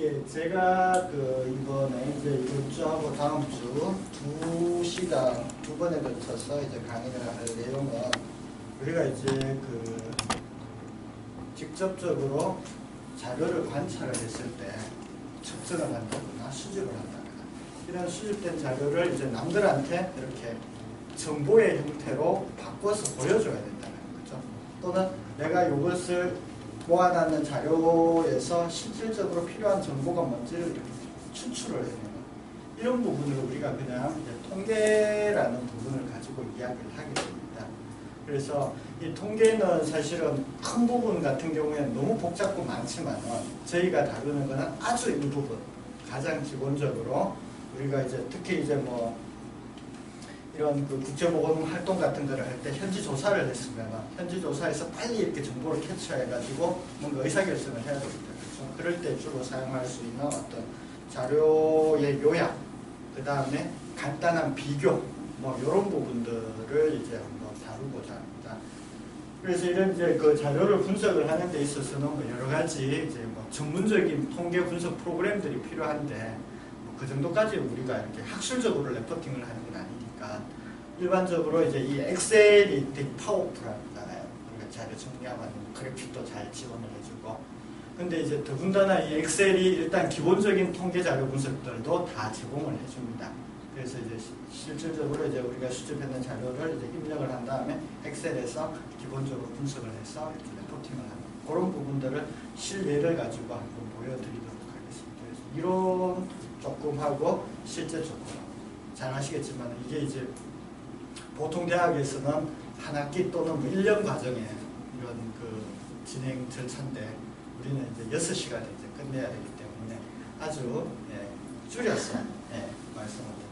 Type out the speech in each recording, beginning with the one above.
예, 제가 이번에 이제 이번 주하고 다음 주 2시간 두 번에 걸쳐서 이제 강의를 할 내용은 우리가 이제 직접적으로 자료를 관찰을 했을 때 측정을 한다거나 수집을 한다거나 이런 수집된 자료를 이제 남들한테 이렇게 정보의 형태로 바꿔서 보여줘야 된다는 거죠. 또는 내가 이것을 모아놨는 자료에서 실질적으로 필요한 정보가 뭔지를 이렇게 추출을 해내는 이런 부분을 우리가 그냥 이제 통계라는 부분을 가지고 이야기를 하게 됩니다. 그래서 이 통계는 사실은 큰 부분 같은 경우에는 너무 복잡고 많지만 저희가 다루는 것은 아주 일부분, 가장 기본적으로 우리가 이제 특히 이제 뭐 이런 국제보건 활동 같은 거를 할 때 현지 조사를 했으면 현지 조사에서 빨리 이렇게 정보를 캡처해가지고 뭔가 의사결정을 해야 됩니다. 그렇죠? 그럴 때 주로 사용할 수 있는 어떤 자료의 요약, 그 다음에 간단한 비교, 뭐 이런 부분들을 이제 한번 다루고자 합니다. 그래서 이런 이제 그 자료를 분석을 하는 데 있어서는 뭐 여러 가지 이제 뭐 전문적인 통계 분석 프로그램들이 필요한데 그 정도까지 우리가 이렇게 학술적으로 레포팅을 하는 건 아니니까 일반적으로 이제 이 엑셀이 되게 파워풀하잖아요. 우리가 자료 정리하면 그래픽도 잘 지원을 해주고 근데 이제 더군다나 이 엑셀이 일단 기본적인 통계 자료 분석들도 다 제공을 해줍니다. 그래서 이제 실질적으로 이제 우리가 수집했는 자료를 이제 입력을 한 다음에 엑셀에서 기본적으로 분석을 해서 이렇게 레포팅을 하는 그런 부분들을 실례를 가지고 한번 보여드리도록 하겠습니다. 그래서 이론 조금 하고 실제 조금 잘 아시겠지만 이게 이제 보통 대학에서는 한 학기 또는 뭐 1년 과정에 이런 진행 절차인데 우리는 이제 6시간에 이제 끝내야 되기 때문에 아주 줄여서 말씀을 드립니다.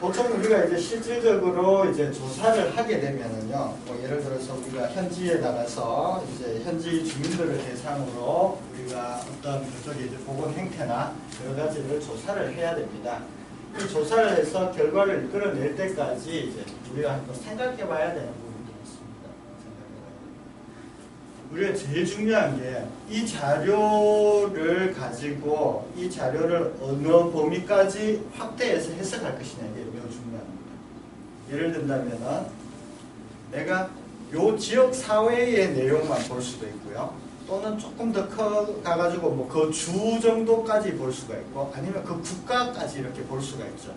보통 우리가 이제 실질적으로 이제 조사를 하게 되면은요, 뭐 예를 들어서 우리가 현지에 나가서 이제 현지 주민들을 대상으로 우리가 어떤 그쪽에 이제 보건 행태나 여러 가지를 조사를 해야 됩니다. 이 조사를 해서 결과를 이끌어낼 때까지 이제 우리가 한번 생각해 봐야 되는 부분이 있습니다. 우리가 제일 중요한 게 이 자료를 가지고 이 자료를 어느 범위까지 확대해서 해석할 것이냐 이게 매우 중요합니다. 예를 든다면은 내가 요 지역 사회의 내용만 볼 수도 있고요. 또는 조금 더 가가지고 뭐 그 주 정도까지 볼 수가 있고 아니면 그 국가까지 이렇게 볼 수가 있죠.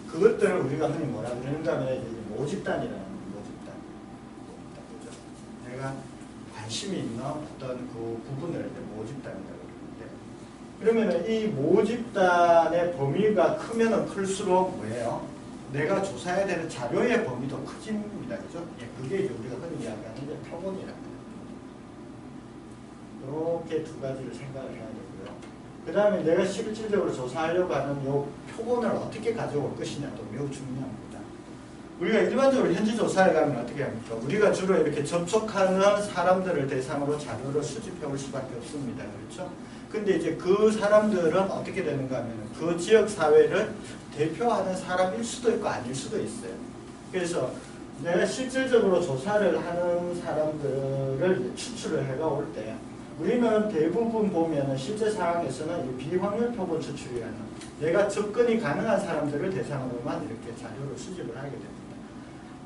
그것들을 우리가 흔히 뭐라 그러는가 하면 모집단이라는 모집단. 그죠? 내가 관심이 있는 어떤 그 부분을 모집단이라고 그러는데 그러면 이 모집단의 범위가 크면은 클수록 뭐예요? 내가 조사해야 되는 자료의 범위도 커집니다. 그죠? 그게 이제 우리가 흔히 이야기하는 표본이라고. 이렇게 두 가지를 생각을 해야 되고요. 그 다음에 내가 실질적으로 조사하려고 하는 이 표본을 어떻게 가져올 것이냐도 매우 중요합니다. 우리가 일반적으로 현지 조사에 가면 어떻게 합니까? 우리가 주로 이렇게 접촉하는 사람들을 대상으로 자료를 수집해 올 수밖에 없습니다. 그렇죠? 근데 이제 그 사람들은 어떻게 되는가 하면 그 지역 사회를 대표하는 사람일 수도 있고 아닐 수도 있어요. 그래서 내가 실질적으로 조사를 하는 사람들을 추출을 해가 올 때 우리는 대부분 보면 실제 상황에서는 비확률 표본 추출이라는 내가 접근이 가능한 사람들을 대상으로만 이렇게 자료를 수집을 하게 됩니다.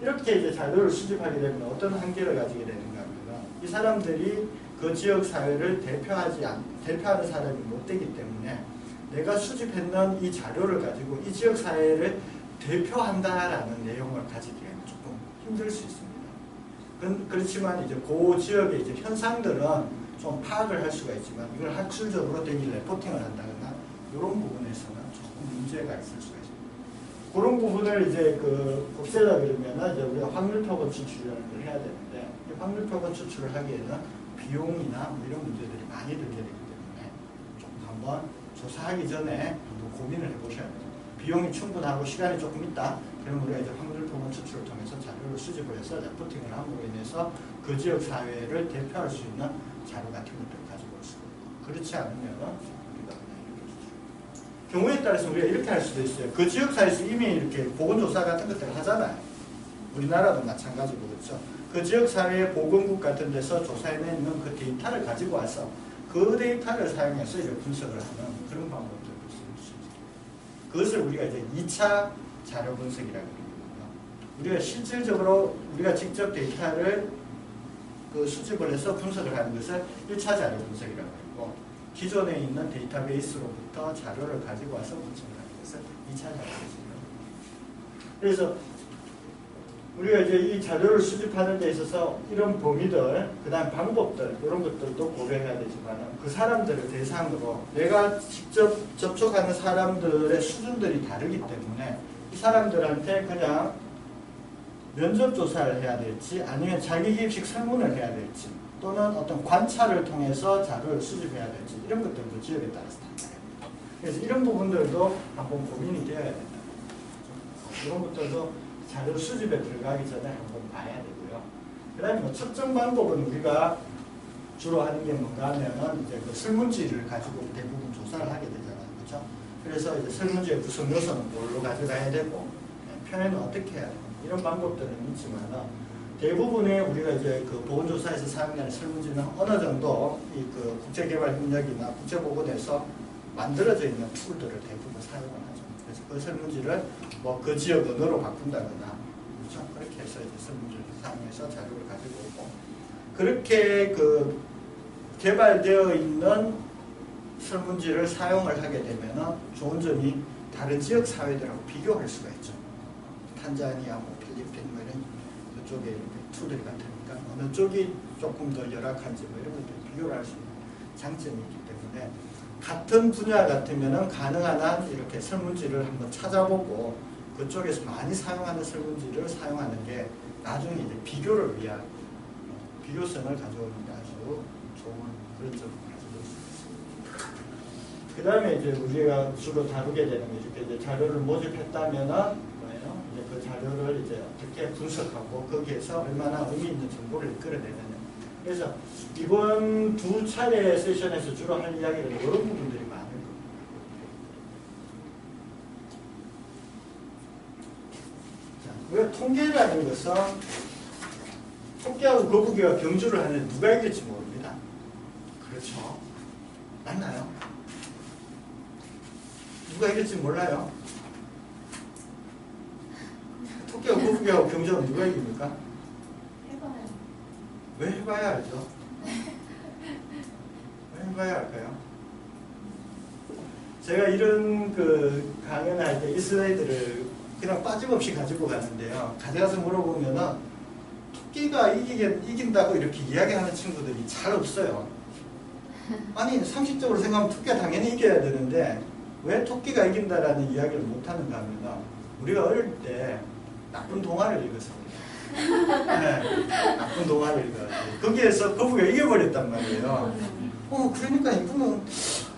이렇게 이제 자료를 수집하게 되면 어떤 한계를 가지게 되는가 하면 이 사람들이 그 지역 사회를 대표하는 사람이 못 되기 때문에 내가 수집했는 이 자료를 가지고 이 지역 사회를 대표한다라는 내용을 가지기에는 조금 힘들 수 있습니다. 그렇지만 이제 그 지역의 이제 현상들은 좀 파악을 할 수가 있지만 이걸 학술적으로 되게 레포팅을 한다거나 이런 부분에서는 조금 문제가 있을 수가 있습니다. 그런 부분을 이제 없애려 그러면은 이제 우리가 확률 표본 추출이라는 걸 해야 되는데 이 확률 표본 추출을 하기에는 비용이나 뭐 이런 문제들이 많이 들게 되기 때문에 조금 한번 조사하기 전에 한번 고민을 해보셔야 돼요. 비용이 충분하고 시간이 조금 있다. 그럼 우리가 이제 확률 표본 추출을 통해서 자료를 수집을 해서 레포팅을 함으로 인해서 그 지역 사회를 대표할 수 있는 자료 같은 것들을 가지고 올 수가 있고 그렇지 않으면 우리가 그냥 이렇게 경우에 따라서 우리가 이렇게 할 수도 있어요. 그 지역 사회에서 이미 이렇게 보건조사 같은 것들을 하잖아요. 우리나라도 마찬가지고 그렇죠. 그 지역 사회의 보건국 같은 데서 조사해내는 그 데이터를 가지고 와서 그 데이터를 사용해서 이제 분석을 하는 그런 방법들을 쓸 수 있어요. 그것을 우리가 이제 2차 자료 분석이라고 부르거든요. 우리가 실질적으로 우리가 직접 데이터를 그 수집을 해서 분석을 하는 것을 1차 자료 분석이라고 하고, 기존에 있는 데이터베이스로부터 자료를 가지고 와서 분석을 하는 것을 2차 자료 분석이라고 합니다. 그래서 우리가 이제 이 자료를 수집하는 데 있어서 이런 범위들, 그 다음 방법들, 이런 것들도 고려해야 되지만, 그 사람들을 대상으로 내가 직접 접촉하는 사람들의 수준들이 다르기 때문에 이 사람들한테 그냥 면접 조사를 해야 될지, 아니면 자기기입식 설문을 해야 될지, 또는 어떤 관찰을 통해서 자료를 수집해야 될지, 이런 것들도 지역에 따라서 달라요. 그래서 이런 부분들도 한번 고민이 되어야 된다. 이런 것들도 자료 수집에 들어가기 전에 한번 봐야 되고요. 그 다음에 뭐 측정 방법은 우리가 주로 하는 게 뭔가 하면은 이제 그 설문지를 가지고 대부분 조사를 하게 되잖아요. 그렇죠? 그래서 이제 설문지의 구성 요소는 뭘로 가져가야 되고, 표현은 어떻게 해야 되고, 이런 방법들은 있지만, 대부분의 우리가 이제 그 보건조사에서 사용하는 설문지는 어느 정도 이 그 국제개발협력이나 국제보건에서 만들어져 있는 툴들을 대부분 사용을 하죠. 그래서 그 설문지를 뭐 그 지역 언어로 바꾼다거나, 그렇죠? 그렇게 해서 이제 설문지를 사용해서 자료를 가지고 오고, 그렇게 그 개발되어 있는 설문지를 사용을 하게 되면 좋은 점이 다른 지역 사회들하고 비교할 수가 있죠. 탄자니아, 뭐 필리핀, 뭐 이런 그쪽에 툴들이 같으니까 어느 쪽이 조금 더 열악한지 뭐 이런 것들 비교를 할 수 있는 장점이 있기 때문에, 같은 분야 같으면은 가능한 한 이렇게 설문지를 한번 찾아보고 그쪽에서 많이 사용하는 설문지를 사용하는 게 나중에 이제 비교를 위한 비교성을 가져오는 게 아주 좋은 그런 점을 가지고 있습니다. 그 다음에 이제 우리가 주로 다루게 되는 게 이렇게 이제 자료를 모집했다면은 이제 그 자료를 이제 어떻게 분석하고 거기에서 얼마나 의미 있는 정보를 이끌어내느냐. 그래서 이번 두 차례 세션에서 주로 할 이야기는 이런 부분들이 많을 겁니다. 자, 우리가 통계라는 것은 토끼하고 거북이가 경주를 하는데 누가 이길지 모릅니다. 그렇죠? 맞나요? 누가 이길지 몰라요? 토끼하고 거북이하고 경주하면 누가 이깁니까? 해봐요. 왜 해봐야 알죠? 왜 해봐야 할까요? 제가 이런 그 강연을 할 때 이 슬라이드를 그냥 빠짐없이 가지고 가는데요. 가져가서 물어보면은 토끼가 이긴다고 이렇게 이야기하는 친구들이 잘 없어요. 아니, 상식적으로 생각하면 토끼가 당연히 이겨야 되는데 왜 토끼가 이긴다라는 이야기를 못하는가 하면, 우리가 어릴 때 나쁜 동화를 읽었습니다. 네, 나쁜 동화를 읽어가지고 거기에서 거북이가 이겨버렸단 말이에요. 그러니까 이분은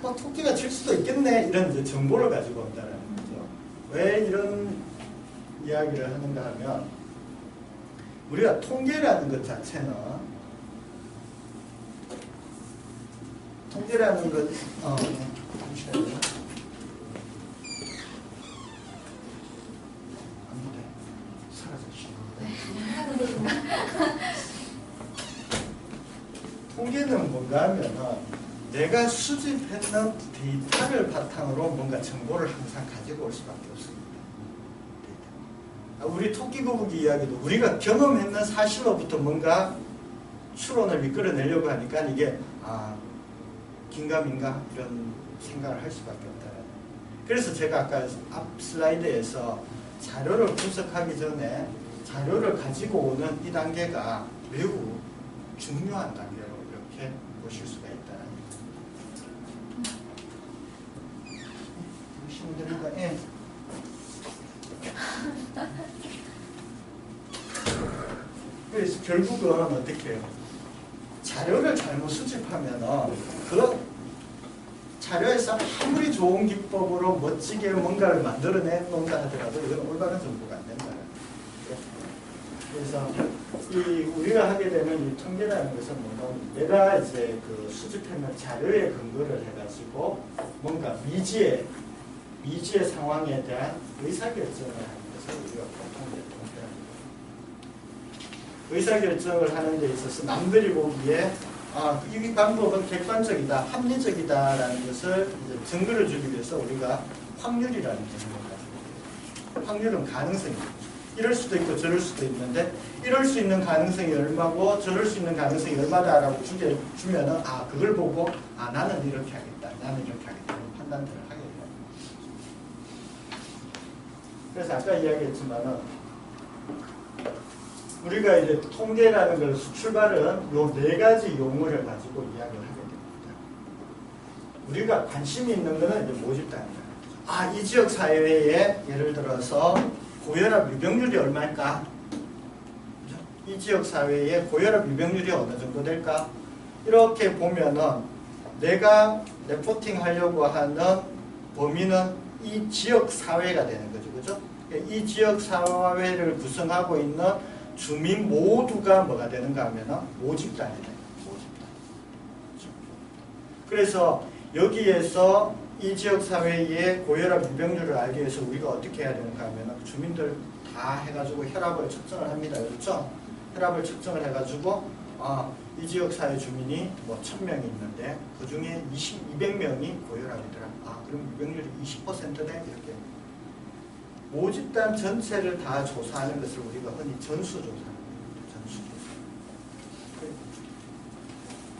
토끼가 질 수도 있겠네, 이런 이제 정보를 가지고 온다는 거죠. 왜 이런 이야기를 하는가 하면, 우리가 통계라는 것 자체는 통계라는 것 잠시만요. 통계는 뭔가 하면은 내가 수집했는 데이터를 바탕으로 뭔가 정보를 항상 가지고 올 수밖에 없습니다. 우리 토끼 거북이 이야기도 우리가 경험했는 사실로부터 뭔가 추론을 이끌어내려고 하니까 이게 긴가민가 이런 생각을 할 수밖에 없다. 그래서 제가 아까 앞 슬라이드에서 자료를 분석하기 전에 자료를 가지고 오는 이 단계가 매우 중요한 단계로 이렇게 보실 수가 있다. 보시면 됩니다. 예. 그래서 결국은 어떻게 해요? 자료를 잘못 수집하면 그 자료에서 아무리 좋은 기법으로 멋지게 뭔가를 만들어내 놓는다 하더라도 이건 올바른 정보가 안 된다. 그래서 우리가 하게 되는 이 통계라는 것은 뭔가 내가 이제 그 수집하는 자료에 근거를 해가지고 뭔가 미지의 상황에 대한 의사결정을 하는 것을 우리가 보통 통계라는 거예요. 의사결정을 하는 데 있어서 남들이 보기에 이 방법은 객관적이다, 합리적이다라는 것을 이제 증거를 주기 위해서 우리가 확률이라는 개념을 가지고 있습니다. 확률은 가능성입니다. 이럴 수도 있고 저럴 수도 있는데 이럴 수 있는 가능성이 얼마고 저럴 수 있는 가능성이 얼마다라고 주면은 그걸 보고 나는 이렇게 하겠다, 나는 이렇게 하겠다 이런 판단들을 하게 돼요. 그래서 아까 이야기했지만은 우리가 이제 통계라는 걸 출발은 요 4가지 용어를 가지고 이야기를 하게 됩니다. 우리가 관심이 있는 거는 이제 모집단이다. 이 지역 사회에 예를 들어서 고혈압 유병률이 얼마일까? 이 지역 사회에 고혈압 유병률이 어느 정도 될까? 이렇게 보면은 내가 레포팅 하려고 하는 범위는 이 지역 사회가 되는 거죠. 그죠? 이 지역 사회를 구성하고 있는 주민 모두가 뭐가 되는가 하면은 모집단이 돼요. 모집단. 그래서 여기에서 이 지역 사회의 고혈압 유병률을 알기 위해서 우리가 어떻게 해야 되는가 하면 주민들 다 해가지고 혈압을 측정을 합니다. 그렇죠? 혈압을 측정을 해가지고 이 지역 사회 주민이 뭐 1000명이 있는데 그 중에 200명이 고혈압이더라. 그럼 유병률이 20%네? 이렇게. 모집단 전체를 다 조사하는 것을 우리가 흔히 전수조사합니다. 전수조사.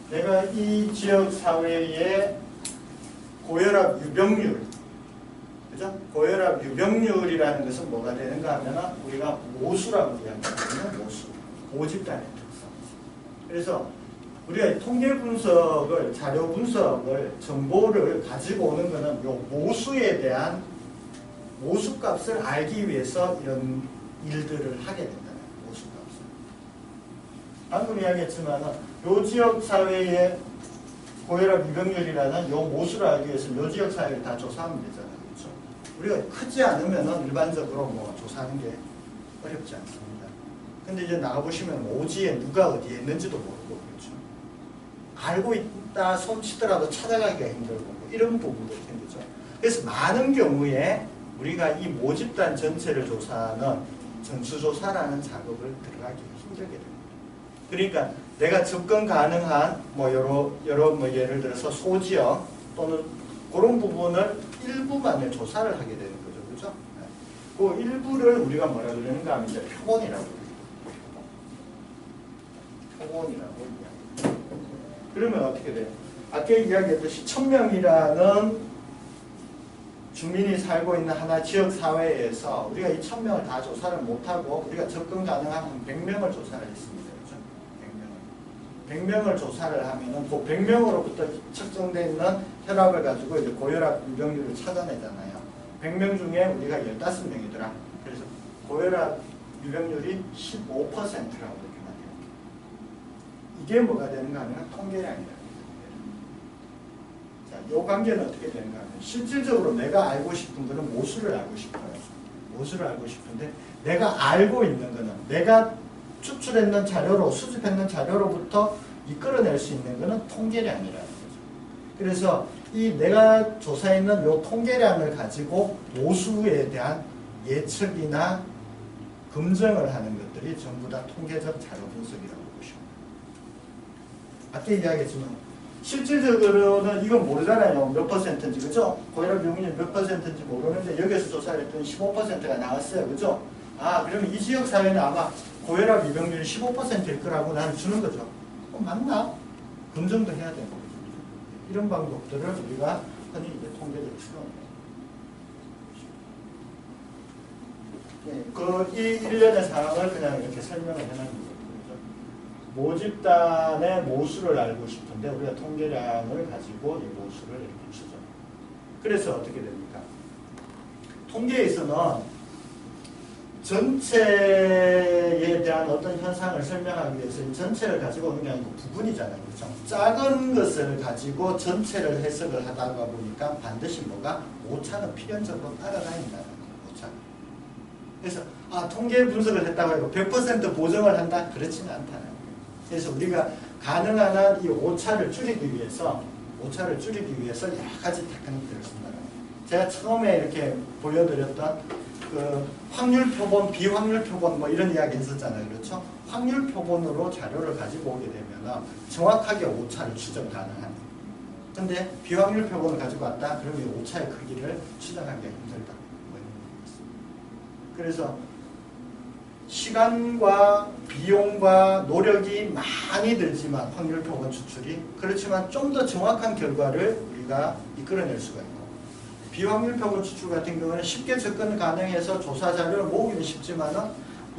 내가 이 지역 사회의 고혈압 유병률, 그죠? 고혈압 유병률이라는 것은 뭐가 되는가 하면 우리가 모수라고 이야기하는 모수, 모집단의 특성. 그래서 우리가 통계 분석을, 자료 분석을, 정보를 가지고 오는 것은 요 모수에 대한 모수값을 알기 위해서 이런 일들을 하게 된다는 모수값을. 방금 이야기했지만 요 지역 사회의 고혈압 유병률이라는 요 모수를 알기 위해서 요 지역 사회를 다 조사하면 되잖아요. 그렇죠? 우리가 크지 않으면 일반적으로 뭐 조사하는 게 어렵지 않습니다. 근데 이제 나가보시면 오지에 누가 어디에 있는지도 모르고 그렇죠. 알고 있다 손치더라도 찾아가기가 힘들고 뭐 이런 부분도 생기죠. 그래서 많은 경우에 우리가 이 모집단 전체를 조사하는 전수조사라는 작업을 들어가기 힘들게 됩니다. 그러니까 내가 접근 가능한 뭐 여러 뭐 예를 들어서 소지역 또는 그런 부분을 일부만을 조사를 하게 되는 거죠. 그죠? 그 일부를 우리가 뭐라 그러는가 하면 이제 표본이라고 그래요. 표본이라고 이야기해요. 그러면 어떻게 돼요? 아까 이야기했듯이 1000명이라는 주민이 살고 있는 하나 지역 사회에서 우리가 이 1000명을 다 조사를 못하고 우리가 접근 가능한 한 100명을 조사를 했습니다. 그렇죠? 100명을 조사를 하면은 그 100명으로부터 측정되어 있는 혈압을 가지고 이제 고혈압 유병률을 찾아내잖아요. 100명 중에 우리가 15명이더라. 그래서 고혈압 유병률이 15%라고 이렇게 말해요. 이게 뭐가 되는가 하면 통계량이다. 이 관계는 어떻게 되는가 하면 실질적으로 내가 알고 싶은 거는 모수를 알고 싶어요. 모수를 알고 싶은데 내가 알고 있는 거는 내가 추출했는 자료로 수집했는 자료로부터 이끌어낼 수 있는 거는 통계량이라는 거죠. 그래서 이 내가 조사했는 이 통계량을 가지고 모수에 대한 예측이나 검증을 하는 것들이 전부 다 통계적 자료 분석이라고 보시면 됩니다. 아까 이야기했지만 실질적으로는 이건 모르잖아요. 몇 퍼센트인지, 그죠? 고혈압 유병률 몇 퍼센트인지 모르는데 여기서 조사를 했더니 15%가 나왔어요. 그죠? 그러면 이 지역 사회는 아마 고혈압 유병률이 15%일 거라고 나는 주는 거죠. 맞나? 검증도 해야 되는 거죠. 이런 방법들을 우리가 흔히 이제 통계적 추론. 이 일련의 상황을 그냥 이렇게 설명을 해놓은 거죠. 모집단의 모수를 알고 싶은데 우리가 통계량을 가지고 이 모수를 이렇게 추정. 그래서 어떻게 됩니까? 통계에서는 전체에 대한 어떤 현상을 설명하기 위해서 이 전체를 가지고 오는 게 아니고 부분이잖아요. 그렇죠? 작은 것을 가지고 전체를 해석을 하다가 보니까 반드시 뭐가 오차는 필연적으로 따라다닌다는 거예요. 오차. 그래서 통계 분석을 했다고 해도 100% 보정을 한다? 그렇지는 않다는 거예요. 그래서 우리가 가능한 한 이 오차를 줄이기 위해서 여러 가지 테크닉들을 쓴다는 거예요. 제가 처음에 이렇게 보여드렸던 그 확률 표본, 비확률 표본 뭐 이런 이야기 했었잖아요. 그렇죠? 확률 표본으로 자료를 가지고 오게 되면 정확하게 오차를 추정 가능한. 근데 비확률 표본을 가지고 왔다? 그러면 이 오차의 크기를 추정하기가 힘들다. 그래서 시간과 비용과 노력이 많이 들지만 확률 표본 추출이 그렇지만 좀 더 정확한 결과를 우리가 이끌어낼 수가 있고 비확률 표본 추출 같은 경우는 쉽게 접근 가능해서 조사 자료를 모으기는 쉽지만은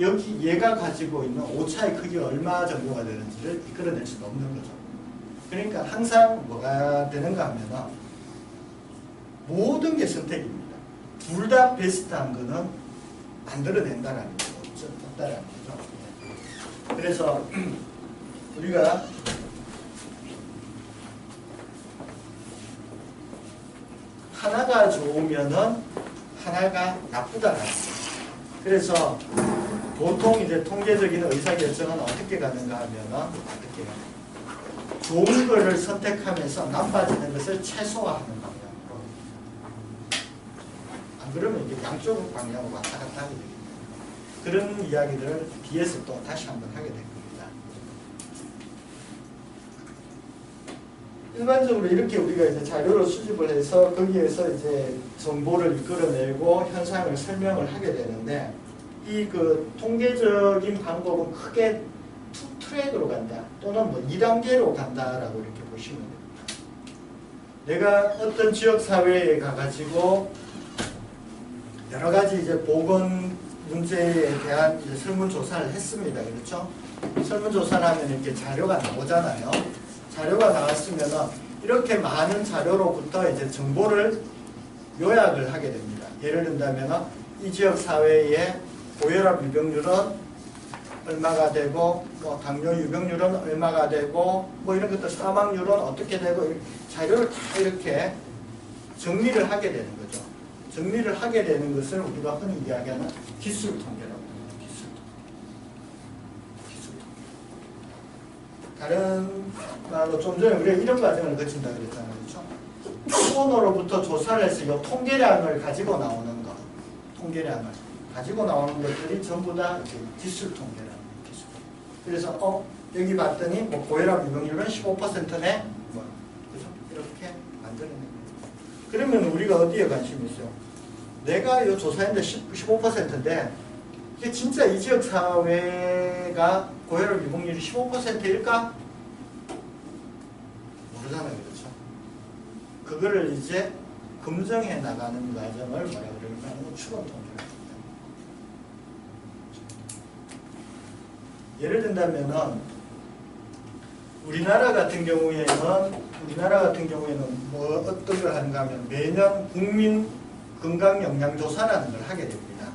여기 얘가 가지고 있는 오차의 크기가 얼마 정도가 되는지를 이끌어낼 수가 없는 거죠. 그러니까 항상 뭐가 되는가 하면은 모든 게 선택입니다. 둘 다 베스트한 거는 만들어낸다라는 거죠. 없다라는 거죠. 그래서 우리가 하나가 좋으면은 하나가 나쁘다라는 거죠. 그래서 보통 이제 통계적인 의사결정은 어떻게 가는가 하면은 어떻게 좋은 거를 선택하면서 나빠지는 것을 최소화하는 방향으로. 안 그러면 이게 양쪽 방향으로 왔다 갔다 하게 됩니다. 그런 이야기들을 뒤에서 또 다시 한번 하게 될 겁니다. 일반적으로 이렇게 우리가 이제 자료를 수집을 해서 거기에서 이제 정보를 이끌어내고 현상을 설명을 하게 되는데 이 그 통계적인 방법은 크게 투 트랙으로 간다 또는 뭐 2단계로 간다라고 이렇게 보시면 됩니다. 내가 어떤 지역 사회에 가가지고 여러 가지 이제 보건 문제에 대한 이제 설문조사를 했습니다. 그렇죠? 설문조사를 하면 이렇게 자료가 나오잖아요. 자료가 나왔으면은 이렇게 많은 자료로부터 이제 정보를 요약을 하게 됩니다. 예를 든다면 이 지역 사회의 고혈압 유병률은 얼마가 되고 뭐 당뇨 유병률은 얼마가 되고 뭐 이런 것들 사망률은 어떻게 되고 자료를 다 이렇게 정리를 하게 되는 거죠. 정리를 하게 되는 것을 우리가 흔히 이야기하는 기술 통계라고 합니다. 기술 통계. 다른 말로 좀 전에 우리가 이런 과정을 거친다 그랬잖아요. 그렇죠? 표본으로부터 조사를 해서 이 통계량을 가지고 나오는 것. 통계량을 가지고 나오는 것들이 전부 다 기술 통계라는 기술. 그래서 여기 봤더니 뭐 고혈압 유병률은 15%네. 뭐 그죠? 이렇게 만들어내는 거예요. 그러면 우리가 어디에 관심이 있어요? 내가 이 조사했는데 15%인데 이게 진짜 이 지역 사회가 고혈압 유병률이 15%일까? 모르잖아요. 그렇죠? 그거를 이제 검증해 나가는 과정을 뭐라 그러냐면 추론 통계라고 합니다. 예를 든다면은 우리나라 같은 경우에는 뭐 어떤 걸 하는가 하면 매년 국민 건강영양조사라는 걸 하게 됩니다.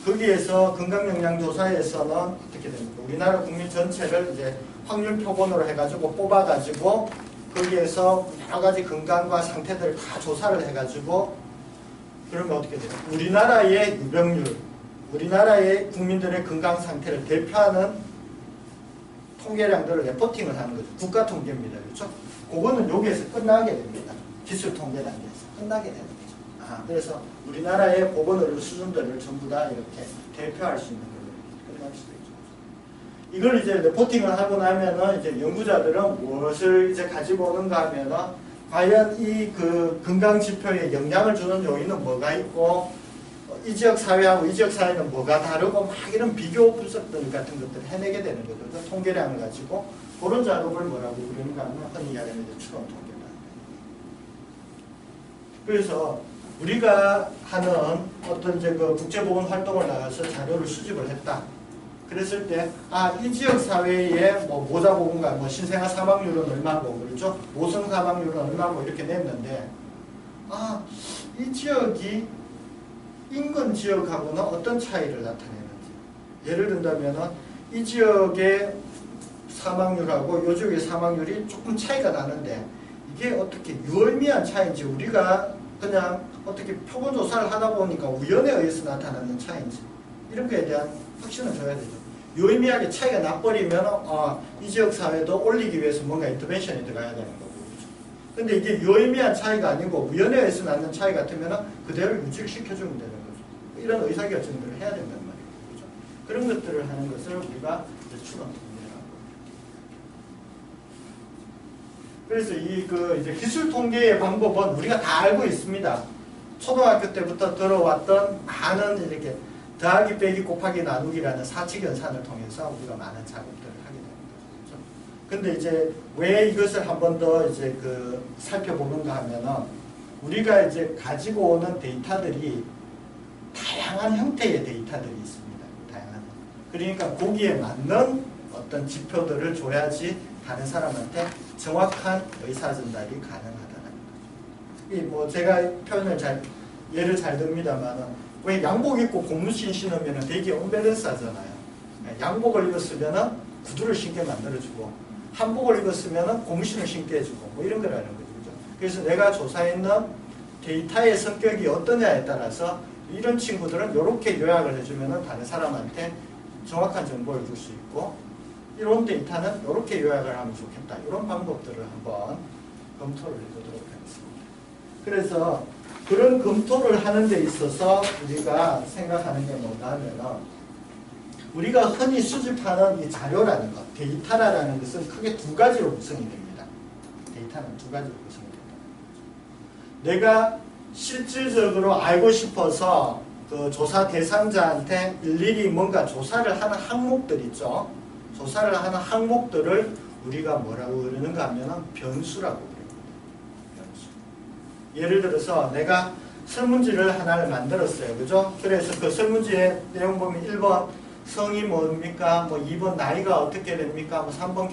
거기에서 건강영양조사에서는 어떻게 됩니까? 우리나라 국민 전체를 이제 확률 표본으로 해가지고 뽑아가지고 거기에서 여러 가지 건강과 상태들을 다 조사를 해가지고 그러면 어떻게 돼요? 우리나라의 유병률, 우리나라의 국민들의 건강 상태를 대표하는 통계량들을 레포팅을 하는 거죠. 국가 통계입니다. 그렇죠? 그거는 여기에서 끝나게 됩니다. 기술 통계 단계에서 끝나게 되는 거죠. 그래서 우리나라의 보건의료 수준들을 전부 다 이렇게 대표할 수 있는 걸로 끝날 수도 있죠. 이걸 이제 레포팅을 하고 나면은 이제 연구자들은 무엇을 이제 가지고 오는가 하면은 과연 이 그 건강 지표에 영향을 주는 요인은 뭐가 있고 이 지역 사회하고 이 지역 사회는 뭐가 다르고 막 이런 비교 분석들 같은 것들을 해내게 되는 거죠. 통계량을 가지고 그런 작업을 뭐라고 그러는가 하면 흔히 이야기하는 추론 통계다. 그래서 우리가 하는 어떤 이제 그 국제보건 활동을 나가서 자료를 수집을 했다. 그랬을 때, 이 지역 사회에 뭐 모자보건과 뭐 신생아 사망률은 얼마고, 그렇죠? 모성 사망률은 얼마고 이렇게 냈는데, 이 지역이 인근 지역하고는 어떤 차이를 나타내는지. 예를 든다면은 이 지역의 사망률하고 이 지역의 사망률이 조금 차이가 나는데, 이게 어떻게 유의미한 차이인지 우리가 그냥 어떻게 표본조사를 하다 보니까 우연에 의해서 나타나는 차이인지 이런 거에 대한 확신을 줘야 되죠. 유의미하게 차이가 나버리면 이 지역 사회도 올리기 위해서 뭔가 인터벤션이 들어가야 되는 거고. 근데 이게 유의미한 차이가 아니고 우연에 의해서 나는 차이 같으면 그대로 유지를 시켜주면 되는 거죠. 이런 의사결정들을 해야 된단 말이에요. 그렇죠? 그런 것들을 하는 것을 우리가 이제 추론통계라고. 그래서 이제 기술 통계의 방법은 우리가 다 알고 있습니다. 초등학교 때부터 들어왔던 많은 이렇게 더하기, 빼기, 곱하기, 나누기라는 사칙연산을 통해서 우리가 많은 작업들을 하게 되는 거죠. 근데 이제 왜 이것을 한 번 더 이제 살펴보는가 하면은 우리가 이제 가지고 오는 데이터들이 다양한 형태의 데이터들이 있습니다. 다양한. 그러니까 거기에 맞는 어떤 지표들을 줘야지 다른 사람한테 정확한 의사전달이 가능하다는 거죠. 뭐 제가 예를 잘 듭니다만은 왜 양복 입고 고무신 신으면 되게 언밸런스 하잖아요. 양복을 입었으면 구두를 신게 만들어주고 한복을 입었으면 고무신을 신게 해주고 뭐 이런 거라는 거죠. 그죠? 그래서 내가 조사했는 데이터의 성격이 어떠냐에 따라서 이런 친구들은 이렇게 요약을 해주면 다른 사람한테 정확한 정보를 줄 수 있고 이런 데이터는 이렇게 요약을 하면 좋겠다. 이런 방법들을 한번 검토를 해보도록 하겠습니다. 그래서 그런 검토를 하는 데 있어서 우리가 생각하는 게 뭔가 하면 우리가 흔히 수집하는 이 자료라는 것, 데이터라는 것은 크게 두 가지로 구성이 됩니다. 데이터는 두 가지로 구성이 된다. 내가 실질적으로 알고 싶어서 그 조사 대상자한테 일일이 뭔가 조사를 하는 항목들 있죠. 조사를 하는 항목들을 우리가 뭐라고 그러는가 하면 변수라고 그럽니다. 변수. 예를 들어서 내가 설문지를 하나를 만들었어요. 그죠? 그래서 그 설문지의 내용 보면 1번 성이 뭡니까? 뭐 2번 나이가 어떻게 됩니까? 뭐 3번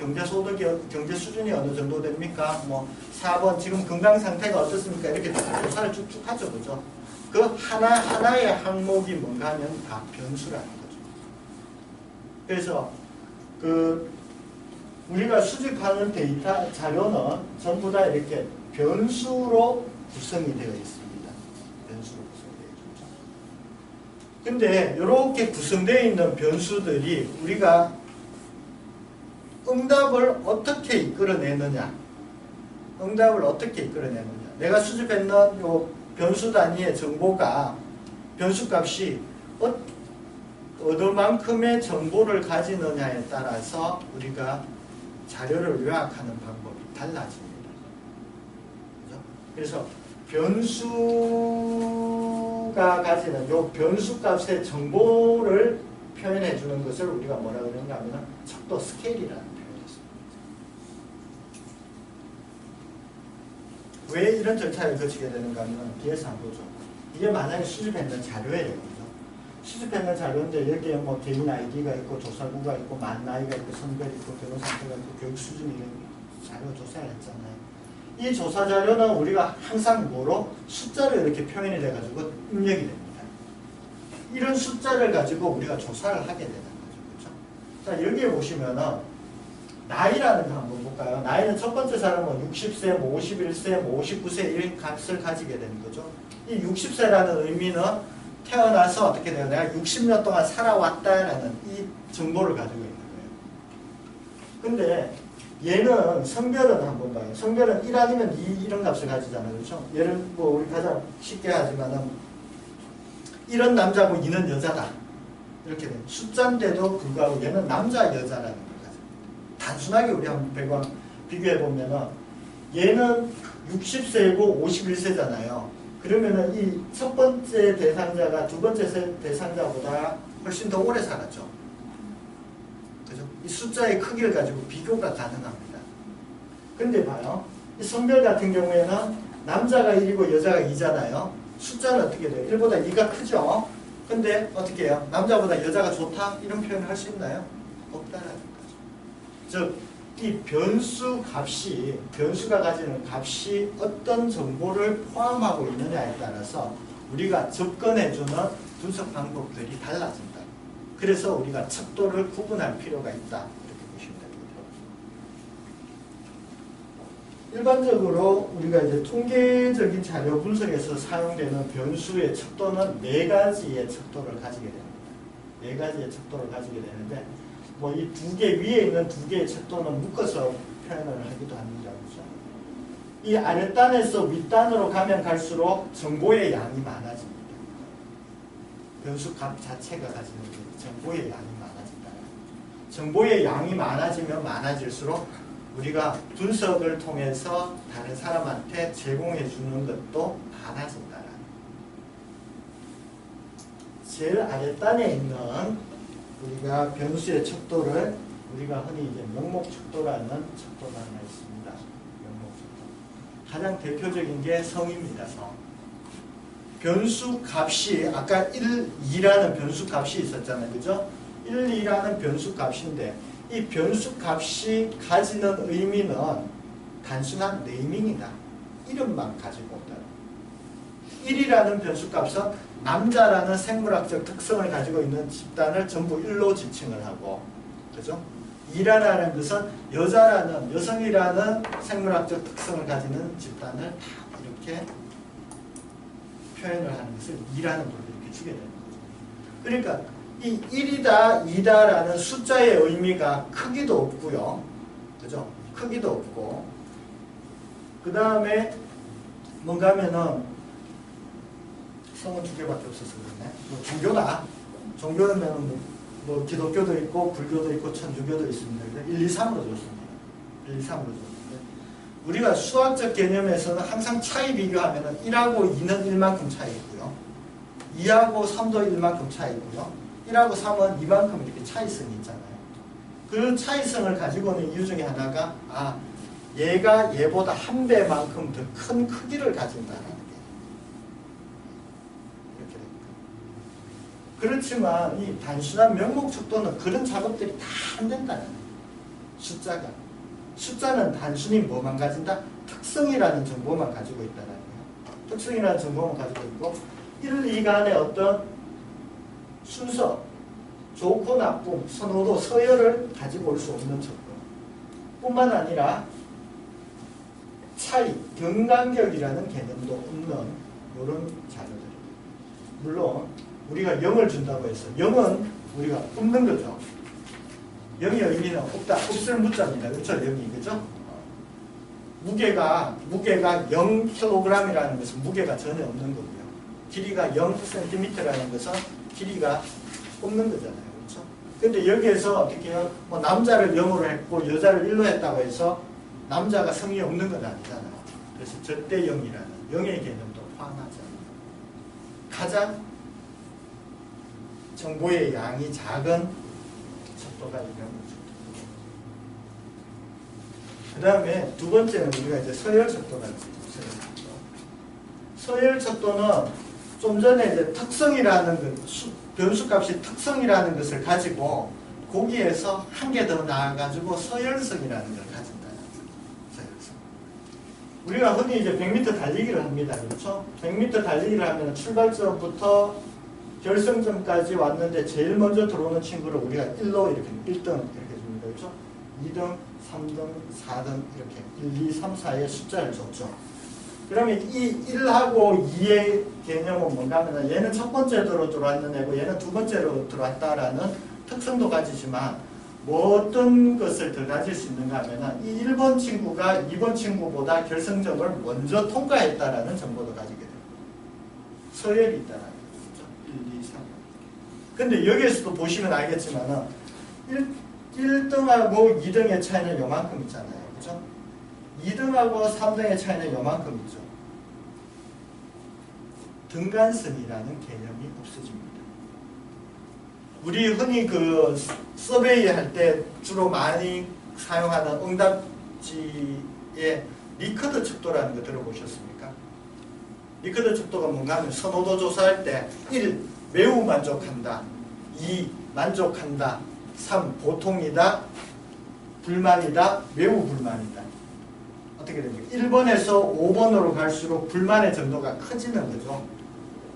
경제 수준이 어느 정도 됩니까? 뭐 4번 지금 건강 상태가 어떻습니까? 이렇게 조사를 쭉쭉 하죠. 그죠? 그 하나하나의 항목이 뭔가 하면 다 변수라는 거죠. 그래서 우리가 수집하는 데이터 자료는 전부 다 이렇게 변수로 구성이 되어 있습니다. 변수로 구성되어 있죠. 근데 이렇게 구성되어 있는 변수들이 우리가 응답을 어떻게 이끌어내느냐, 내가 수집했는 요 변수 단위의 정보가, 변수값이 어느만큼의 정보를 가지느냐에 따라서 우리가 자료를 요약하는 방법이 달라집니다. 그죠? 그래서 변수가 가지는 요 변수값의 정보를 표현해 주는 것을 우리가 뭐라 그러는가 하면 척도 스케일이라는 표현이 있습니다. 왜 이런 절차를 거치게 되는가 하면 뒤에서 한번 보죠. 이게 만약에 수집했는 자료예요. 수집했는 자료인데 여기에 뭐 개인 아이디가 있고 조사구가 있고 만 나이가 있고 성별 있고 결혼 상태가 있고 교육 수준이 이런 자료 조사를 했잖아요. 이 조사 자료는 우리가 항상 뭐로 숫자를 이렇게 표현이 돼가지고 입력이 됩니다. 이런 숫자를 가지고 우리가 조사를 하게 되는 거죠. 그렇죠? 자, 여기에 보시면은 나이라는 거 한번 볼까요? 나이는 첫 번째 사람은 60세, 뭐 51세, 뭐 59세 이런 값을 가지게 되는 거죠. 이 60세라는 의미는 태어나서 어떻게 돼요? 내가 60년 동안 살아왔다라는 이 정보를 가지고 있는 거예요. 근데 얘는 성별은 한번 봐요. 성별은 1 아니면 2 이런 값을 가지잖아요. 그렇죠? 얘를 뭐 우리 가장 쉽게 하지만은 1은 남자고 2는 여자다. 이렇게 돼요. 숫자인데도 불구하고 얘는 남자, 여자라는 걸 가지고. 단순하게 우리 한번 비교해보면은 얘는 60세고 51세잖아요. 그러면은 이 첫 번째 대상자가 두 번째 대상자보다 훨씬 더 오래 살았죠. 그죠? 이 숫자의 크기를 가지고 비교가 가능합니다. 근데 봐요. 이 성별 같은 경우에는 남자가 1이고 여자가 2잖아요. 숫자는 어떻게 돼요? 1보다 2가 크죠? 근데 어떻게 해요? 남자보다 여자가 좋다? 이런 표현을 할 수 있나요? 없다라는 거죠. 즉, 이 변수가 가지는 값이 어떤 정보를 포함하고 있느냐에 따라서 우리가 접근해주는 분석 방법들이 달라진다. 그래서 우리가 척도를 구분할 필요가 있다. 이렇게 보시면 됩니다. 일반적으로 우리가 이제 통계적인 자료 분석에서 사용되는 변수의 척도는 4가지의 척도를 가지게 됩니다. 4가지의 척도를 가지게 되는데 뭐 이 두 개 위에 있는 두 개의 척도는 묶어서 표현을 하기도 합니다. 그렇죠? 이 아랫단에서 윗단으로 가면 갈수록 정보의 양이 많아집니다. 변수값 자체가 가지는 정보의 양이 많아진다. 정보의 양이 많아지면 많아질수록 우리가 분석을 통해서 다른 사람한테 제공해 주는 것도 많아진다. 제일 아랫단에 있는 우리가 변수의 척도를 우리가 흔히 이제 명목 척도라는 척도가 하나 있습니다. 명목 척도. 가장 대표적인 게 성입니다. 성. 변수 값이 아까 1, 2라는 변수 값이 있었잖아요. 그죠? 1, 2라는 변수 값인데 이 변수 값이 가지는 의미는 단순한 네이밍이다. 이름만 가지고 온다. 1이라는 변수 값은 남자라는 생물학적 특성을 가지고 있는 집단을 전부 1로 지칭을 하고, 그죠? 2라는 것은 여성이라는 생물학적 특성을 가지는 집단을 다 이렇게 표현을 하는 것을 2라는 걸로 이렇게 주게 되는 거죠. 그러니까 이 1이다, 2다라는 숫자의 의미가 크기도 없고요. 그죠? 크기도 없고. 그 다음에 뭔가 하면은 성은 2개밖에 없어서 그러네. 뭐 종교다. 종교는 뭐 기독교도 있고 불교도 있고 천주교도 있습니다. 1, 2, 3으로 줬습니다. 1, 2, 3으로 줬는데 우리가 수학적 개념에서는 항상 차이 비교하면은 1하고 2는 1만큼 차이고요. 2하고 3도 1만큼 차이고요. 1하고 3은 2만큼 이렇게 차이성이 있잖아요. 그 차이성을 가지고 있는 이유 중에 하나가 얘가 얘보다 한 배만큼 더 큰 크기를 가진다는 그렇지만 이 단순한 명목 척도는 그런 작업들이 다 안 된다는 거예요. 숫자는 단순히 뭐만 가진다? 특성이라는 정보만 가지고 있다는 거예요. 특성이라는 정보만 가지고 있고 1, 2간의 어떤 순서, 좋고 나쁨, 선호도, 서열을 가지고 올 수 없는 척도 뿐만 아니라 차이, 경간격이라는 개념도 없는 이런 자료들입니다. 물론 우리가 0을 준다고 해서 0은 우리가 없는 거죠. 0의 의미는 없다. 없을 무자입니다. 그렇죠? 0이. 그죠? 무게가 0kg이라는 것은 무게가 전혀 없는 거고요. 길이가 0cm라는 것은 길이가 없는 거잖아요. 그렇죠? 근데 여기에서 어떻게 해요? 뭐 남자를 0으로 했고 여자를 1로 했다고 해서 남자가 성이 없는 건 아니잖아요. 그래서 절대 0이라는 0의 개념도 포함하지 않아요. 가장 정보의 양이 작은 척도가 있는 거죠. 그 다음에 두 번째는 우리가 이제 서열 척도가 있습니다. 서열 척도는 좀 전에 이제 특성이라는 변수값이 특성이라는 것을 가지고 거기에서 한 개 더 나아가지고 서열성이라는 걸 가진다. 서열성. 우리가 흔히 이제 100m 달리기를 합니다. 그렇죠? 100m 달리기를 하면 출발점부터 결승점까지 왔는데 제일 먼저 들어오는 친구를 우리가 1로 이렇게 1등 이렇게 줍니다. 그렇죠? 2등, 3등, 4등 이렇게 1, 2, 3, 4의 숫자를 줬죠. 그러면 이 1하고 2의 개념은 뭔가 하면 얘는 첫 번째로 들어왔는 애고 얘는 두 번째로 들어왔다라는 특성도 가지지만 뭐 어떤 것을 더 가질 수 있는가 하면 이 1번 친구가 2번 친구보다 결승점을 먼저 통과했다라는 정보도 가지게 됩니다. 서열이 있다라는 거죠. 1, 2, 3. 근데 여기에서도 보시면 알겠지만은 1등하고 2등의 차이는 요만큼 있잖아요. 그죠? 2등하고 3등의 차이는 요만큼 있죠. 등간성이라는 개념이 없어집니다. 우리 흔히 그 서베이 할 때 주로 많이 사용하는 응답지에 리커드 척도라는 거 들어보셨습니까? 리커드 척도가 뭔가 하면 선호도 조사할 때 1. 매우 만족한다. 2. 만족한다. 3. 보통이다. 불만이다. 매우 불만이다. 어떻게 됩니까? 1번에서 5번으로 갈수록 불만의 정도가 커지는 거죠.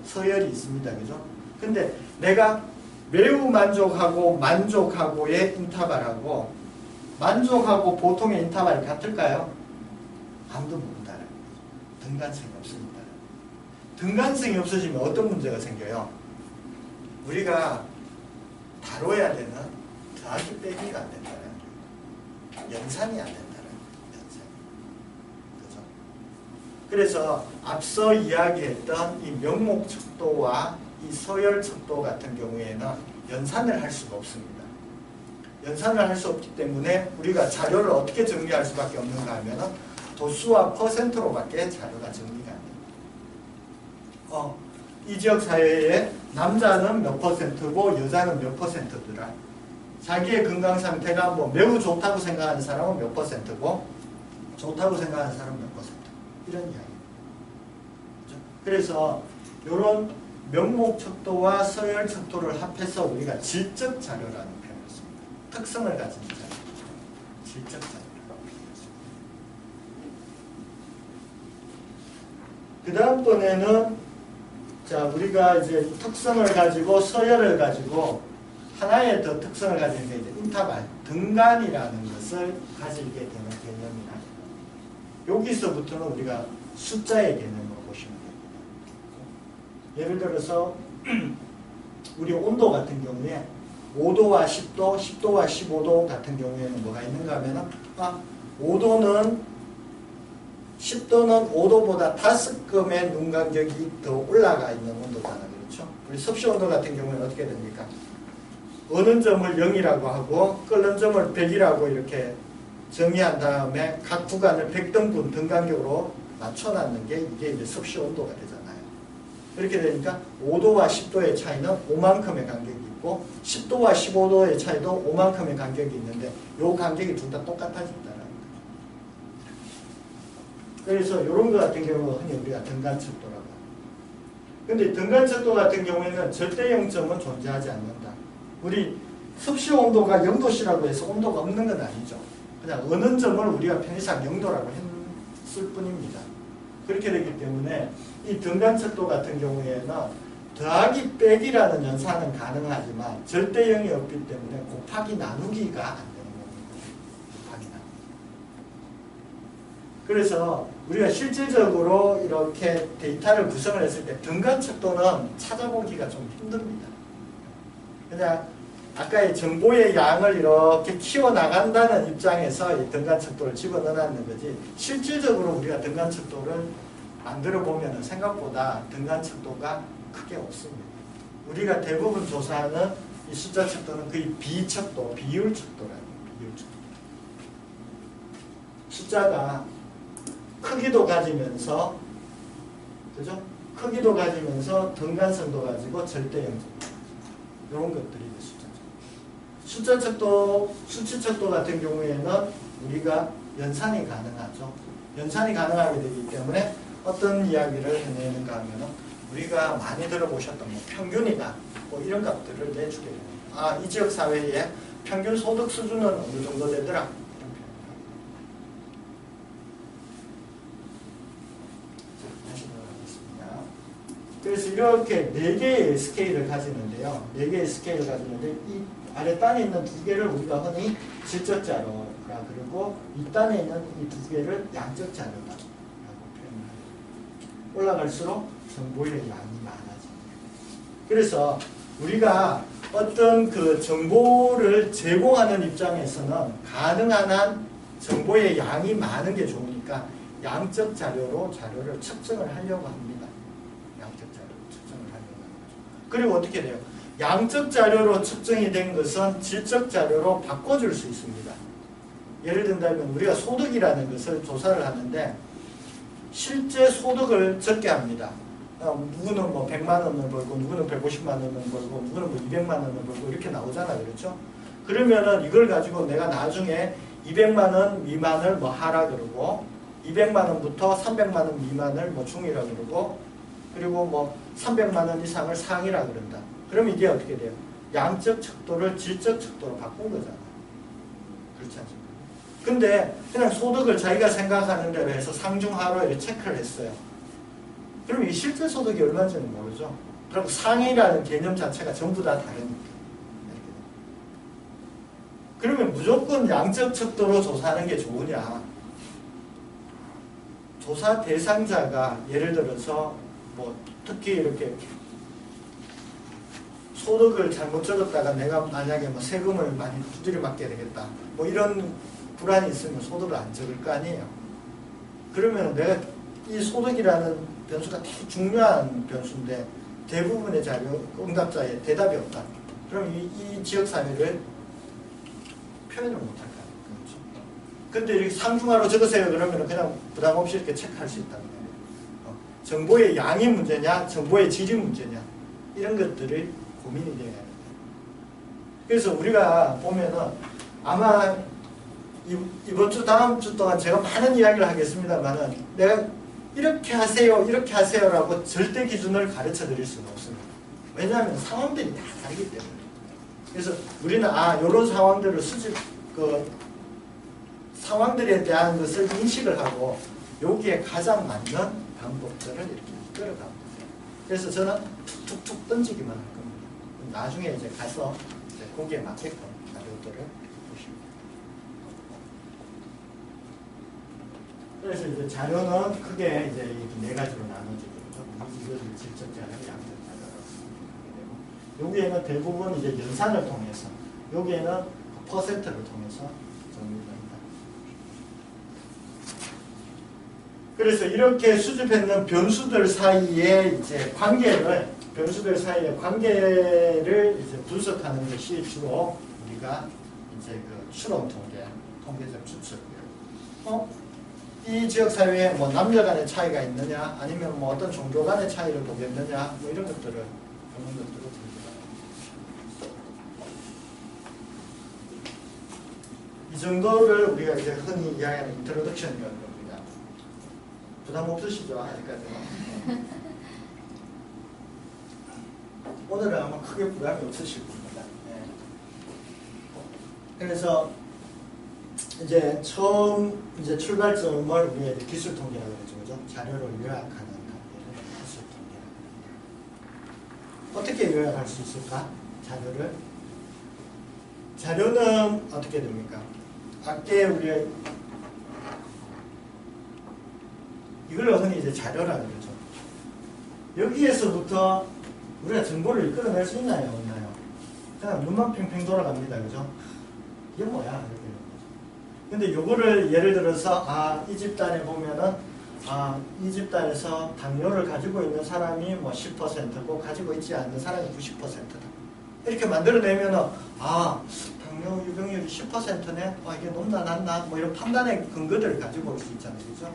서열이 있습니다. 그죠? 근데 내가 매우 만족하고 만족하고의 인터벌하고 만족하고 보통의 인터벌이 같을까요? 아무도 모른다. 등간성이 없습니다. 등간성이 없어지면 어떤 문제가 생겨요? 우리가 다뤄야 되는 더하기 빼기가 안 된다는 거예요. 연산이 안 된다는 거예요. 그래서 앞서 이야기했던 이 명목 척도와 이 서열 척도 같은 경우에는 연산을 할 수가 없습니다. 연산을 할 수 없기 때문에 우리가 자료를 어떻게 정리할 수밖에 없는가 하면은 도수와 퍼센트로밖에 자료가 정리가 안 됩니다. 이 지역 사회에 남자는 몇 퍼센트고 여자는 몇 퍼센트더라. 자기의 건강 상태가 뭐 매우 좋다고 생각하는 사람은 몇 퍼센트고 좋다고 생각하는 사람은 몇 퍼센트. 이런 이야기. 그래서 이런 명목 척도와 서열 척도를 합해서 우리가 질적 자료라는 표현을 씁니다. 특성을 가진 자료. 질적 자료. 그 다음번에는 자 우리가 이제 특성을 가지고 서열을 가지고 하나의 더 특성을 가지는 게 이제 인터벌, 등간이라는 것을 가지게 되는 개념이나 여기서부터는 우리가 숫자의 개념으로 보시면 됩니다. 예를 들어서 우리 온도 같은 경우에 5도와 10도, 10도와 15도 같은 경우에는 뭐가 있는가 하면은 5도는 10도는 5도보다 5금의 눈 간격이 더 올라가 있는 온도잖아요. 그렇죠? 우리 섭씨 온도 같은 경우에는 어떻게 됩니까? 어느 점을 0이라고 하고 끓는 점을 100이라고 이렇게 정의한 다음에 각 구간을 100등분 등간격으로 맞춰놨는 게 이게 이제 섭씨 온도가 되잖아요. 이렇게 되니까 5도와 10도의 차이는 5만큼의 간격이 있고 10도와 15도의 차이도 5만큼의 간격이 있는데 이 간격이 둘 다 똑같아진다는 거죠. 그래서 이런 거 같은 경우는 흔히 우리가 등간척도라고 합니다. 근데 등간척도 같은 경우에는 절대 0점은 존재하지 않는다. 우리 섭씨 온도가 0도씨라고 해서 온도가 없는 건 아니죠. 그냥 어느 점을 우리가 편의상 0도라고 했을 뿐입니다. 그렇게 되기 때문에 이 등간척도 같은 경우에는 더하기 빼기라는 연산은 가능하지만 절대 0이 없기 때문에 곱하기 나누기가 안 되는 겁니다. 곱하기 나누기. 그래서 우리가 실질적으로 이렇게 데이터를 구성을 했을 때 등간척도는 찾아보기가 좀 힘듭니다. 그냥 아까의 정보의 양을 이렇게 키워나간다는 입장에서 이 등간척도를 집어넣어놨는 거지 실질적으로 우리가 등간척도를 만들어 보면 생각보다 등간척도가 크게 없습니다. 우리가 대부분 조사하는 이 숫자 척도는 거의 비척도, 비율척도라는 비율척도. 숫자가 크기도 가지면서 그죠? 크기도 가지면서 등간성도 가지고 절대형도 이런 것들이 숫자 척도, 수치 척도 같은 경우에는 우리가 연산이 가능하죠. 연산이 가능하게 되기 때문에 어떤 이야기를 해내는가 하면 우리가 많이 들어보셨던 뭐 평균이나 뭐 이런 값들을 내주게 됩니다. 이 지역 사회의 평균 소득 수준은 어느 정도 되더라. 다시 돌아가겠습니다. 그래서 이렇게 4개의 스케일을 가지는데요. 4개의 스케일을 가지는데 이 아랫단에 있는 2개를 우리가 흔히 질적 자료라 그러고 윗단에 있는 이 2개를 양적 자료라고 표현합니다. 올라갈수록 정보의 양이 많아집니다. 그래서 우리가 어떤 그 정보를 제공하는 입장에서는 가능한 한 정보의 양이 많은 게 좋으니까 양적 자료로 자료를 측정을 하려고 합니다. 양적 자료로 측정을 하려고 합니다. 그리고 어떻게 돼요? 양적 자료로 측정이 된 것은 질적 자료로 바꿔줄 수 있습니다. 예를 든다면 우리가 소득이라는 것을 조사를 하는데 실제 소득을 적게 합니다. 누구는 뭐 100만 원을 벌고 누구는 150만 원을 벌고 누구는 뭐 200만 원을 벌고 이렇게 나오잖아요. 그렇죠? 그러면은 이걸 가지고 내가 나중에 200만 원 미만을 뭐 하라 그러고 200만 원부터 300만 원 미만을 뭐 중이라 그러고 그리고 뭐 300만 원 이상을 상이라 그런다. 그럼 이게 어떻게 돼요? 양적 척도를 질적 척도로 바꾼 거잖아요. 그렇지 않습니까? 근데 그냥 소득을 자기가 생각하는 대로 해서 상중하로 이렇게 체크를 했어요. 그럼 이 실제 소득이 얼마인지는 모르죠. 그리고 상이라는 개념 자체가 전부 다 다르니까. 그러면 무조건 양적 척도로 조사하는 게 좋으냐? 조사 대상자가 예를 들어서 뭐 특히 이렇게 소득을 잘못 적었다가 내가 만약에 뭐 세금을 많이 두드려 맞게 되겠다. 뭐 이런 불안이 있으면 소득을 안 적을 거 아니에요. 그러면 내가 이 소득이라는 변수가 되게 중요한 변수인데 대부분의 자료 응답자의 대답이 없다. 그럼 이 지역사회를 표현을 못할 거야. 그렇죠? 근데 이렇게 상중하로 적으세요. 그러면 그냥 부담 없이 이렇게 체크할 수 있다는 거예요. 정보의 양이 문제냐, 정보의 질이 문제냐, 이런 것들이 고민이 되어야 됩니다. 그래서 우리가 보면은 아마 이번 주, 다음 주 동안 제가 많은 이야기를 하겠습니다만은 내가 이렇게 하세요, 이렇게 하세요라고 절대 기준을 가르쳐 드릴 수는 없습니다. 왜냐하면 상황들이 다 다르기 때문에. 그래서 우리는 이런 상황들을 상황들에 대한 것을 인식을 하고 여기에 가장 맞는 방법들을 이렇게 끌어갑니다. 그래서 저는 툭툭 던지기만 할 겁니다. 나중에 이제 가서 이제 거기에 맞게끔 자료들을 보십니다. 그래서 이제 자료는 크게 이제 이렇게 네 가지로 나눠지거든요. 이것을 질적 자료, 양적 자료라고. 여기에는 대부분 이제 연산을 통해서, 여기에는 퍼센트를 통해서 정리됩니다. 그래서 이렇게 수집했는 변수들 사이의 이제 변수들 사이의 관계를 이제 분석하는 것이 주로 우리가 이제 그 추론 통계, 통계적 추측이에요. 이 지역 사회에 뭐 남녀 간의 차이가 있느냐, 아니면 뭐 어떤 종교 간의 차이를 보겠느냐, 뭐 이런 것들을 보는 것들을 듭니다. 이 정도를 우리가 이제 흔히 이야기하는 인트로덕션이라는 겁니다. 부담 없으시죠? 아직까지는. 오늘은 아마 크게 부담이 없으실 겁니다. 네. 그래서 이제 처음 이제 출발점을 우리가 이제 기술 통계라고 그러죠, 그죠? 자료를 요약하는 단계를 기술 통계라고 합니다. 어떻게 요약할 수 있을까? 자료는 어떻게 됩니까? 아까 우리가 이걸 흔히 이제 자료라고 그러죠. 여기에서부터 우리가 정보를 이끌어낼 수 있나요? 없나요? 그냥 눈만 팽팽 돌아갑니다. 그죠? 이게 뭐야? 이렇게. 근데 요거를 예를 들어서, 이 집단에 보면은, 이 집단에서 당뇨를 가지고 있는 사람이 뭐 10%고 가지고 있지 않는 사람이 90%다. 이렇게 만들어내면은, 당뇨 유병률이 10%네? 이게 높나 낮나? 뭐 이런 판단의 근거들을 가지고 올 수 있잖아요. 그죠?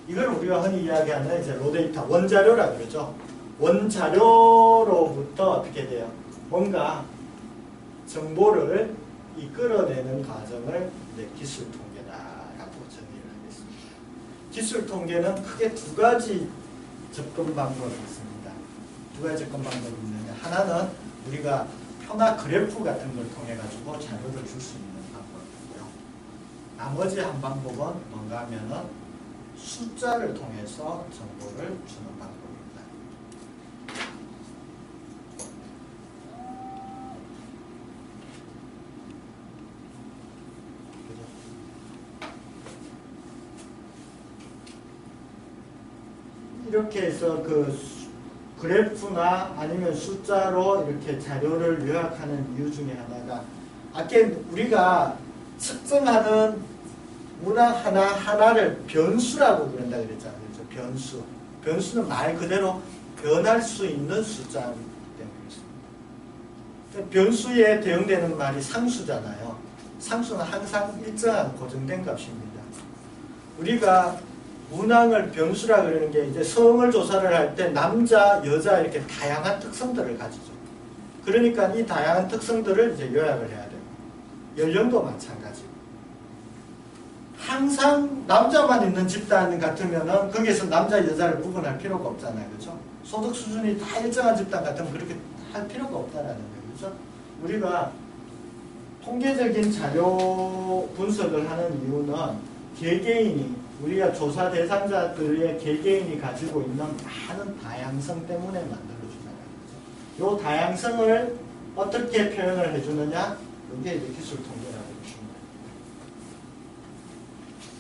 이걸 우리가 흔히 이야기하는 이제 로데이터, 원자료라 그러죠. 원자료로부터 어떻게 돼요? 뭔가 정보를 이끌어내는 과정을 기술 통계다라고 정의를 하겠습니다. 기술 통계는 크게 두 가지 접근 방법이 있습니다. 두 가지 접근 방법이 있는데, 하나는 우리가 표나 그래프 같은 걸 통해 가지고 자료를 줄 수 있는 방법이고요. 나머지 한 방법은 뭔가 하면은 숫자를 통해서 정보를 주는 방법입니다. 이렇게 해서 그 그래프나 아니면 숫자로 이렇게 자료를 요약하는 이유 중에 하나가, 아까 우리가 측정하는 문항 하나를 변수라고 그런다 그랬잖아요. 그렇죠? 변수는 말 그대로 변할 수 있는 숫자이기 때문에. 변수에 대응되는 말이 상수잖아요. 상수는 항상 일정한 고정된 값입니다. 우리가 문항을 변수라 그러는 게 이제 성을 조사를 할 때 남자, 여자 이렇게 다양한 특성들을 가지죠. 그러니까 이 다양한 특성들을 이제 요약을 해야 돼요. 연령도 마찬가지고. 항상 남자만 있는 집단 같으면은 거기에서 남자, 여자를 구분할 필요가 없잖아요. 그렇죠? 소득 수준이 다 일정한 집단 같으면 그렇게 할 필요가 없다라는 거예요. 그렇죠? 우리가 통계적인 자료 분석을 하는 이유는 개개인이, 우리가 조사 대상자들의 개개인이 가지고 있는 많은 다양성 때문에 만들어주잖아요. 그렇죠? 이 다양성을 어떻게 표현을 해주느냐? 이게 이제 기술 통계라고 보시면 됩니다.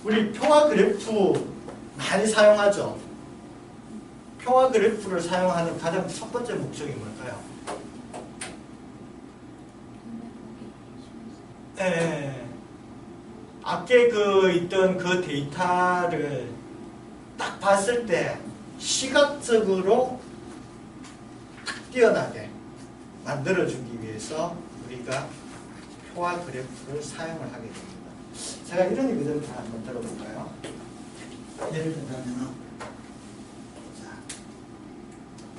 우리 표와 그래프 많이 사용하죠. 표와 그래프를 사용하는 가장 첫 번째 목적이 뭘까요? 아까 있던 그 데이터를 딱 봤을 때 시각적으로 딱 뛰어나게 만들어주기 위해서 우리가 표와 그래프를 사용을 하게 됩니다. 제가 이런 얘기를 한번 들어볼까요? 예를 들자면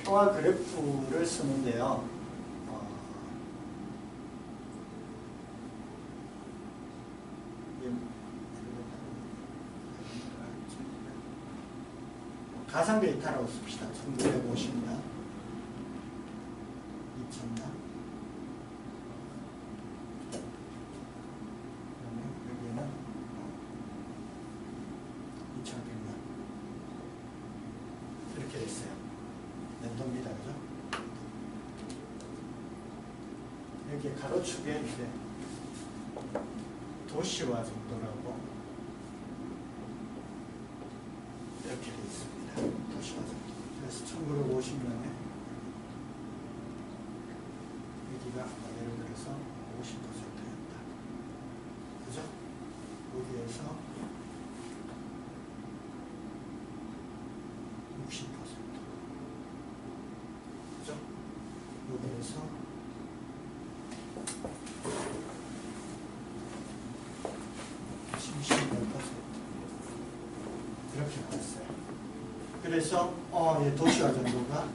표와 그래프를 쓰는데요. 가상 데이터라고 씁시다. 1950년, 2000년, 여기는 2100년 이렇게 됐어요. 랜덤이다, 그죠? 여기 가로축에 이제 도시화 정도라고 이렇게 돼 있습니다. 도시화 정도. 그래서 1950년에 여기가 예를 들어서 50%였다. 그죠? 여기에서 60%. 그죠? 여기에서 70% 이렇게 나왔어요. 그래서 도시화 정도가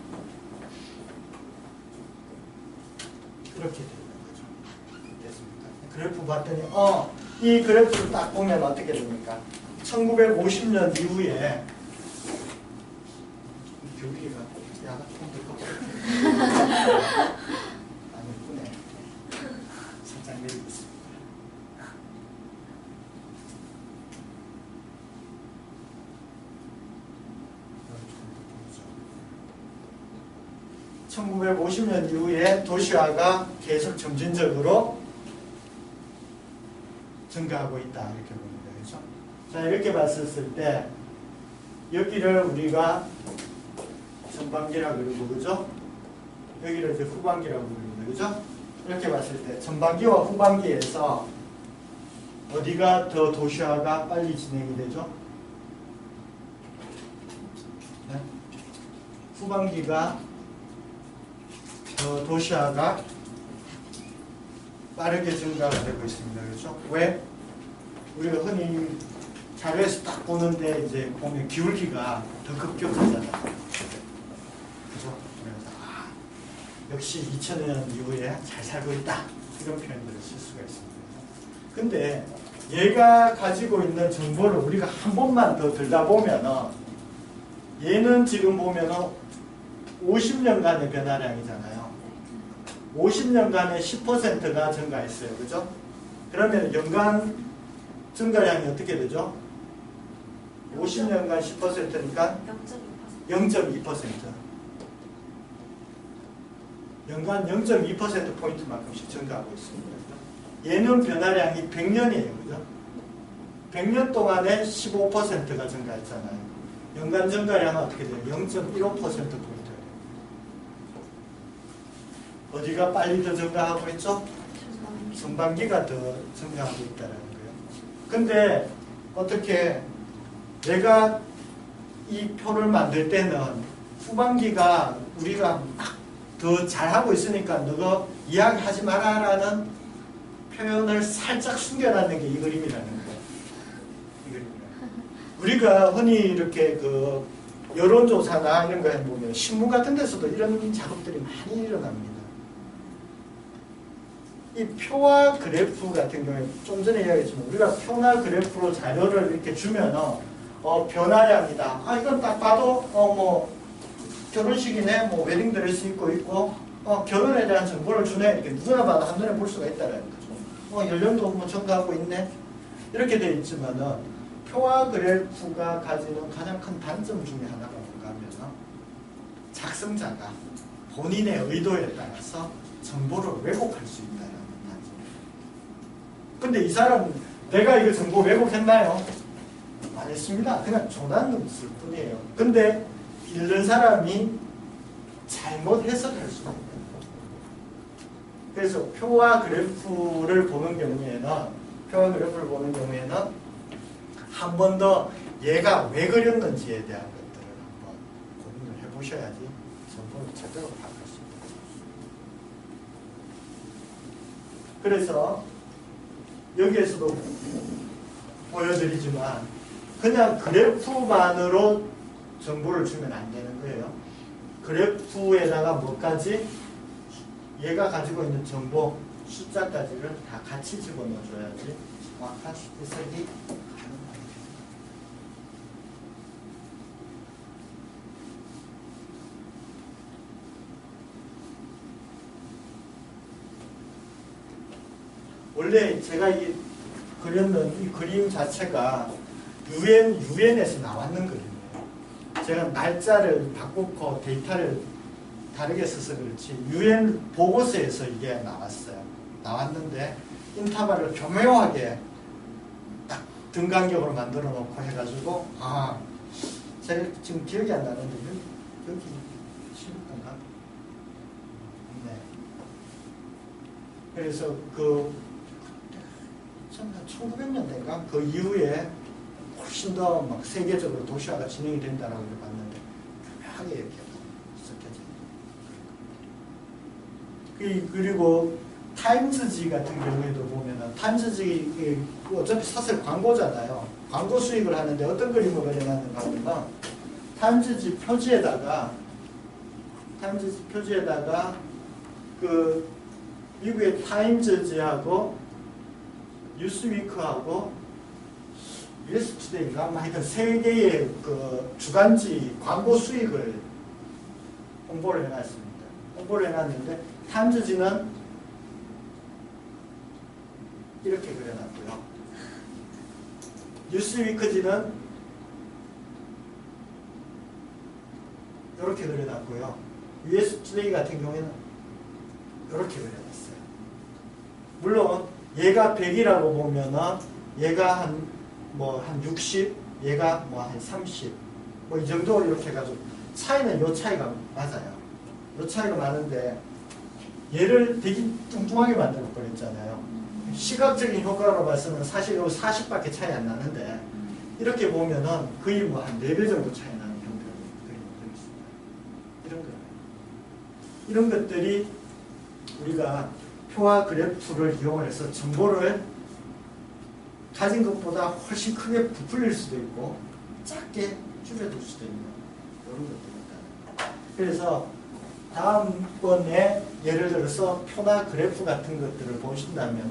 이렇게 되는 거죠. 됐습니까? 그래프 봤더니 이 그래프를 딱 보면 어떻게 됩니까? 1950년 이후에 교리가 야가 조금 더 안 예쁘네. 살짝 내리고 있습니다. 1950년 이후에 도시화가 계속 점진적으로 증가하고 있다 이렇게 보는 거죠. 자, 이렇게 봤을 때 여기를 우리가 전반기라고 그러고, 그죠? 여기를 이제 후반기라고 부릅니다, 그죠? 이렇게 봤을 때 전반기와 후반기에서 어디가 더 도시화가 빨리 진행이 되죠? 네? 후반기가 도시화가 빠르게 증가가 되고 있습니다. 그렇죠? 왜? 우리가 흔히 자료에서 딱 보는데 이제 보면 기울기가 더 급격하잖아요. 그죠? 그래서 역시 2000년 이후에 잘 살고 있다. 이런 표현들을 쓸 수가 있습니다. 근데 얘가 가지고 있는 정보를 우리가 한 번만 더 들다보면은 얘는 지금 보면은 50년간의 변화량이잖아요. 50년간에 10%가 증가했어요. 그죠? 그러면 연간 증가량이 어떻게 되죠? 50년간 10%니까 0.2%. 연간 0.2%포인트만큼씩 증가하고 있습니다. 얘는 변화량이 100년이에요. 그죠? 100년 동안에 15%가 증가했잖아요. 연간 증가량은 어떻게 돼요? 0.15%포인트. 어디가 빨리 더 증가하고 있죠? 전반기가 더 증가하고 있다는 거예요. 근데 어떻게 내가 이 표를 만들 때는 후반기가 우리가 막 더 잘하고 있으니까 너가 이야기하지 마라라는 표현을 살짝 숨겨놨는 게 이 그림이라는 거예요. 이 그림이라는. 우리가 흔히 이렇게 그 여론조사나 이런 거 해보면 신문 같은 데서도 이런 작업들이 많이 일어납니다. 이 표와 그래프 같은 경우에 좀 전에 이야기했지만 우리가 표나 그래프로 자료를 이렇게 주면은 변화량이다. 이건 딱 봐도 뭐 결혼식이네, 뭐 웨딩드레스 입고 있고 결혼에 대한 정보를 주네. 이렇게 누구나 봐도 한눈에 볼 수가 있다는 거죠. 연령도 뭐 증가하고 있네. 이렇게 돼 있지만은 표와 그래프가 가지는 가장 큰 단점 중에 하나가 뭔가 하면 작성자가 본인의 의도에 따라서 정보를 왜곡할 수 있다는 단점. 근데 이 사람은 내가 이거 정보 왜곡했나요? 안 했습니다. 그냥 조난했을 뿐이에요. 근데 읽는 사람이 잘못 해석할 수가 있는 거예요. 그래서 표와 그래프를 보는 경우에는 한 번 더 얘가 왜 그렸는지에 대한 것들을 한번 고민을 해보셔야지 정보를 제대로 파악할 수 있습니다. 그래서 여기에서도 보여드리지만 그냥 그래프만으로 정보를 주면 안 되는 거예요. 그래프에다가 뭐까지? 얘가 가지고 있는 정보, 숫자까지를 다 같이 집어넣어줘야지 정확한 해석이 가능합니다. 원래 제가 그렸는 이 그림 자체가 UN에서 나왔는 그림이에요. 제가 날짜를 바꾸고 데이터를 다르게 써서 그렇지 UN 보고서에서 이게 나왔는데 인터벌을 교묘하게 딱 등간격으로 만들어 놓고 해가지고 제가 지금 기억이 안 나는데 여기 실었던가? 네. 그래서 1900년대인가 그 이후에 훨씬 더 막 세계적으로 도시화가 진행이 된다라고 봤는데 교묘하게 이렇게 섞여져. 그리고 타임즈지 같은 경우에도 보면은 타임즈지 어차피 사실 광고잖아요. 광고 수익을 하는데 어떤 그림을 그려놨는가 하면 타임즈지 표지에다가 그 미국의 타임즈지하고 뉴스위크하고 US투데이인가 하여튼 세 개의 그 주간지 광고 수익을 홍보를 해놨습니다. 홍보를 해놨는데 타임즈지는 이렇게 그려놨고요. 뉴스위크지는 이렇게 그려놨고요. US투데이 같은 경우에는 이렇게 그려놨어요. 물론 얘가 100이라고 보면은 얘가 한 60, 얘가 한 30, 이 정도 이렇게 해가지고 차이는 요 차이가 맞아요. 요 차이가 많은데 얘를 되게 뚱뚱하게 만들어 버렸잖아요. 시각적인 효과로 봐서는 사실 요 40밖에 차이 안 나는데 이렇게 보면은 거의 한 4배 정도 차이 나는 형태로 있습니다. 이런 것들이 우리가 표와 그래프를 이용해서 정보를 가진 것보다 훨씬 크게 부풀릴 수도 있고 작게 줄여둘 수도 있는 이런 것들입니다. 그래서 다음번에 예를 들어서 표나 그래프 같은 것들을 보신다면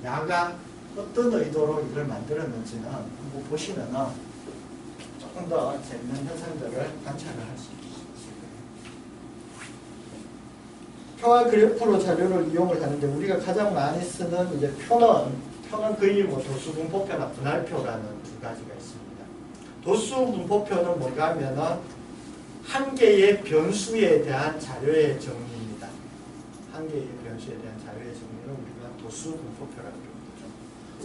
야가 어떤 의도로 이걸 만들었는지는 한번 보시면 조금 더 재밌는 현상들을 관찰을 할 수 있습니다. 표와 그래프로 자료를 이용을 하는데 우리가 가장 많이 쓰는 이제 표는 거의 도수분포표나 분할표라는 두 가지가 있습니다. 도수분포표는 뭔가 하면은 한 개의 변수에 대한 자료의 정리입니다. 한 개의 변수에 대한 자료의 정리를 우리가 도수분포표라고 부르죠.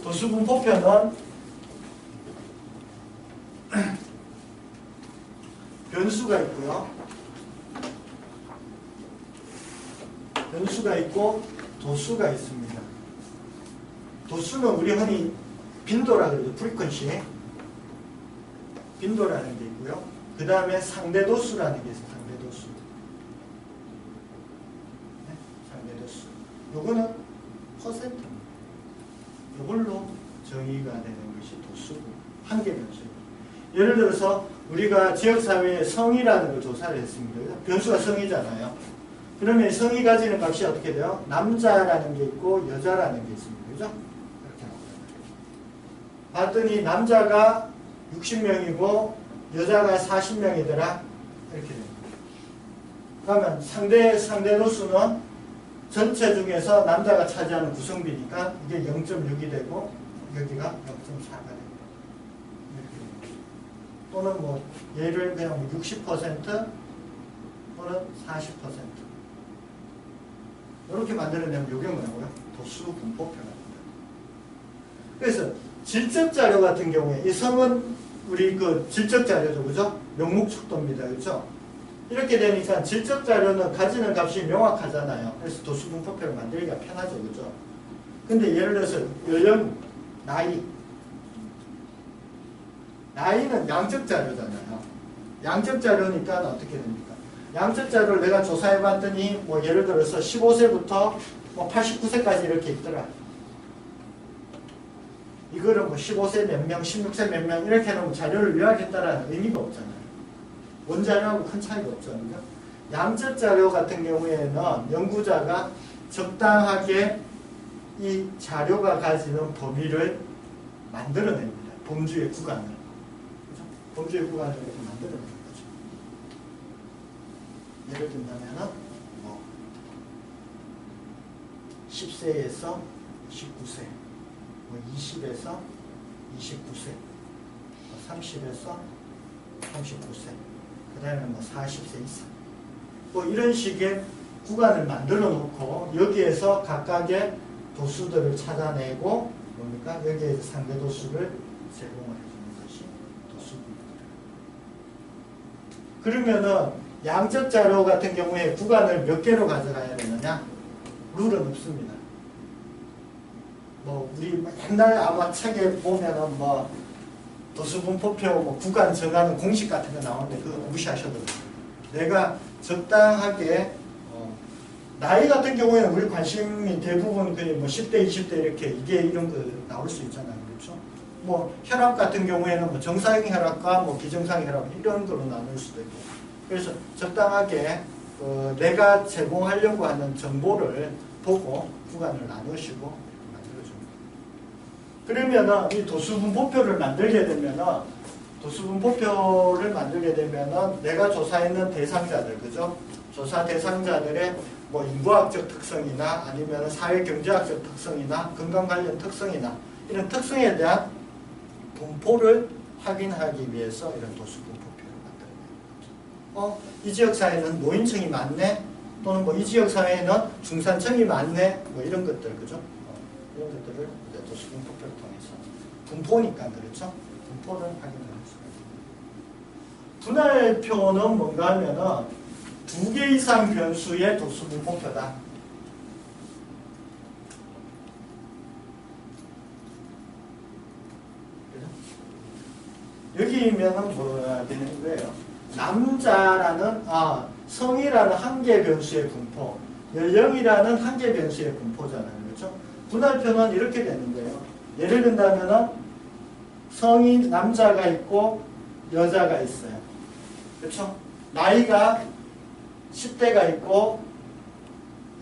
도수분포표는 변수가 있고요. 변수가 있고 도수가 있습니다. 도수는 우리 흔히 빈도라고 그러죠. 프리퀀시. 빈도라는 게 있고요. 그 다음에 상대도수라는 게 있어요. 상대도수. 네? 상대도수. 요거는 퍼센트입니다. 요걸로 정의가 되는 것이 도수고 한계 변수입니다. 예를 들어서 우리가 지역사회에 성이라는 걸 조사를 했습니다. 변수가 성이잖아요. 그러면 성이 가지는 값이 어떻게 돼요? 남자라는 게 있고 여자라는 게 있습니다. 그죠? 이렇게 봤더니 남자가 60명이고 여자가 40명이더라. 이렇게 됩니다. 그러면 상대도수는 전체 중에서 남자가 차지하는 구성비니까 이게 0.6이 되고 여기가 0.4가 됩니다. 이렇게 됩니다. 또는 얘를 그냥 60% 또는 40% 이렇게 만들어내면 이게 뭐냐고요? 도수분포표랍니다. 그래서 질적자료 같은 경우에 이 성은 우리 질적자료죠, 그죠? 명목척도입니다, 그죠? 이렇게 되니까 질적자료는 가지는 값이 명확하잖아요. 그래서 도수분포표를 만들기가 편하죠, 그죠? 근데 예를 들어서 연령, 나이는 양적자료잖아요. 양적자료니까 어떻게 됩니까? 양적자료를 내가 조사해봤더니 예를 들어서 15세부터 뭐 89세까지 이렇게 있더라. 이거를 뭐 15세 몇 명, 16세 몇 명 이렇게 해놓으면 자료를 요약했다라는 의미가 없잖아요. 원자료하고 큰 차이가 없죠. 그러니까 양적 자료 같은 경우에는 연구자가 적당하게 이 자료가 가지는 범위를 만들어냅니다. 범주의 구간을. 그죠? 범주의 구간을 이렇게 만들어내는 거죠. 예를 들면은 뭐 10세에서 19세, 뭐 20에서 29세, 30에서 39세, 그 다음에 뭐 40세 이상. 뭐 이런 식의 구간을 만들어 놓고 여기에서 각각의 도수들을 찾아내고 뭡니까? 여기에서 상대 도수를 제공을 해주는 것이 도수입니다. 그러면은 양적 자료 같은 경우에 구간을 몇 개로 가져가야 되느냐? 룰은 없습니다. 뭐 우리 옛날 아마 책에 보면은 뭐 도수분포표 뭐 구간 정하는 공식 같은 거 나오는데 그거 무시하셔도 돼요. 내가 적당하게 나이 같은 경우에는 우리 관심이 대부분 거의 뭐 10대, 20대 이렇게 이게 이런 거 나올 수 있잖아요. 그렇죠? 뭐 혈압 같은 경우에는 뭐 정상 혈압과 뭐 비정상 혈압 이런 거로 나눌 수도 있고. 그래서 적당하게 내가 제공하려고 하는 정보를 보고 구간을 나누시고 만들어줍니다. 그러면은 이 도수분포표를 만들게 되면은 내가 조사했는 대상자들, 그죠? 조사 대상자들의 뭐 인구학적 특성이나 아니면 사회경제학적 특성이나 건강 관련 특성이나 이런 특성에 대한 분포를 확인하기 위해서 이런 도수분포표를 만들어내는 거죠. 이 지역 사회는 노인층이 많네, 또는 뭐 이 지역 사회는 중산층이 많네, 뭐 이런 것들, 그죠? 이런 것들을 이제 도수분포표를 통해서 분포니까 그렇죠? 분포를 확인하는 수가 있습니다. 분할표는 뭔가 하면은 2개 이상 변수의 도수분포표다. 여기면은 뭐가 되는 거예요? 남자라는 성이라는 한 개 변수의 분포, 연령이라는 한 개 변수의 분포잖아요. 그렇죠? 분할표는 이렇게 되는 거예요. 예를 든다면은 성이 남자가 있고 여자가 있어요. 그렇죠? 나이가 10대가 있고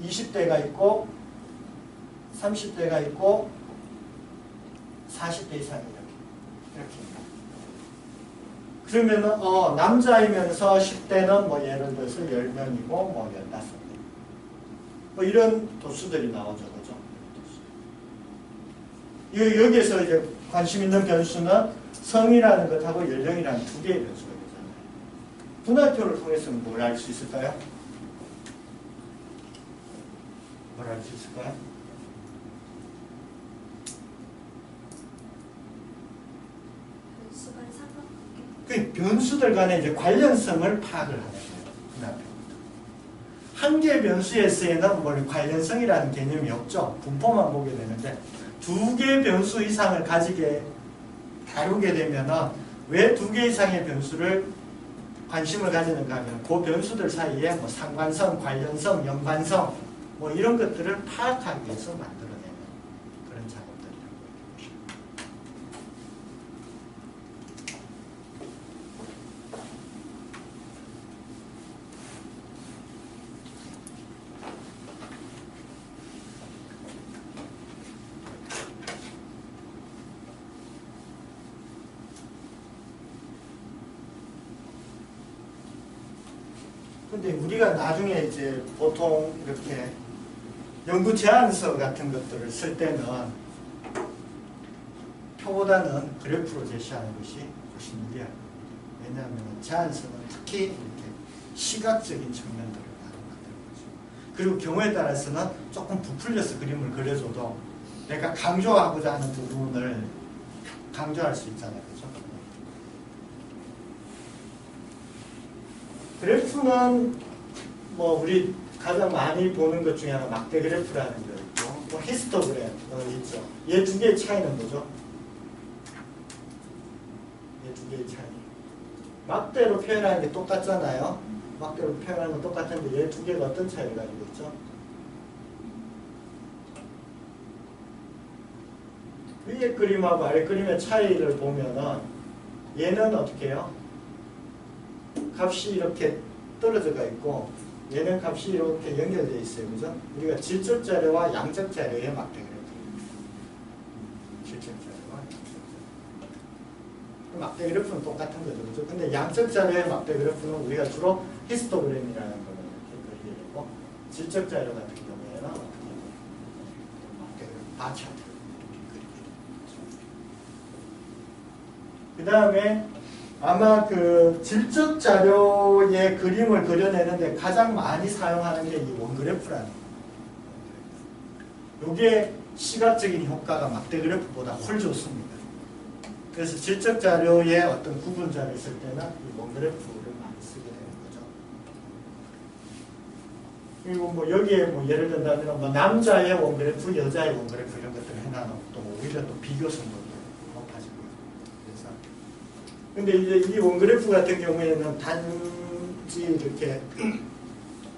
20대가 있고 30대가 있고 40대 이상이 이렇게. 그러면은 남자이면서 10대는 뭐 예를 들어서 10명이고 뭐 15명. 뭐 이런 도수들이 나오죠. 그죠? 여기에서 이제 관심 있는 변수는 성이라는 것하고 연령이라는 두 개의 변수가 되잖아요. 분할표를 통해서는 뭘 알 수 있을까요? 뭘 알 수 있을까요? 그 변수들 간의 이제 관련성을 파악을 하는 거예요. 분할표. 한 개의 변수에서는 뭐 관련성이라는 개념이 없죠. 분포만 보게 되는데 두 개의 변수 이상을 다루게 되면은 왜 두 개 이상의 변수를 관심을 가지는가 하면 그 변수들 사이에 뭐 상관성, 관련성, 연관성 뭐 이런 것들을 파악하기 위해서 만들어내는 그런 작업들이라고 보십니다. 근데 우리가 나중에 이제 보통 이렇게 연구 제안서 같은 것들을 쓸 때는 표보다는 그래프로 제시하는 것이 훨씬 유리합니다. 왜냐하면 제안서는 특히 이렇게 시각적인 측면들을 만드는 거죠. 그리고 경우에 따라서는 조금 부풀려서 그림을 그려줘도 내가 강조하고자 하는 부분을 강조할 수 있잖아요. 그렇죠? 그래프는 뭐 우리 가장 많이 보는 것 중에 하나 막대 그래프라는 거 있고 뭐 히스토그램 있죠. 얘 두 개의 차이는 뭐죠? 얘 두 개의 차이. 막대로 표현하는 게 똑같잖아요. 막대로 표현하는 건 똑같은데 얘 두 개가 어떤 차이를 가지고 있죠? 위에 그림하고 아래 그림의 차이를 보면은 얘는 어떻게 해요? 값이 이렇게 떨어져가 있고 얘는 값이 이렇게 연결되어 있어요. 그죠? 우리가 질적 자료와 양적 자료의 막대 그래프. 질적 자료와 양적 자료. 막대 그래프는 똑같은 거죠. 그죠? 근데 양적 자료의 막대 그래프는 우리가 주로 히스토그램이라는 걸 이렇게 그리게 되고 질적 자료 같은 경우에는 어떻게 막대 그래프 바차트 그리게 되죠. 그 다음에 아마 그 질적 자료의 그림을 그려내는데 가장 많이 사용하는 게 이 원그래프라는 거예요. 이게 시각적인 효과가 막대 그래프보다 훨 좋습니다. 그래서 질적 자료의 어떤 구분자가 있을 때는 이 원그래프를 많이 쓰게 되는 거죠. 그리고 뭐 여기에 뭐 예를 든다면 뭐 남자의 원그래프, 여자의 원그래프 이런 것들을 해놔놓고 또 오히려 또 비교성도 근데 이제 이 원그래프 같은 경우에는 단지 이렇게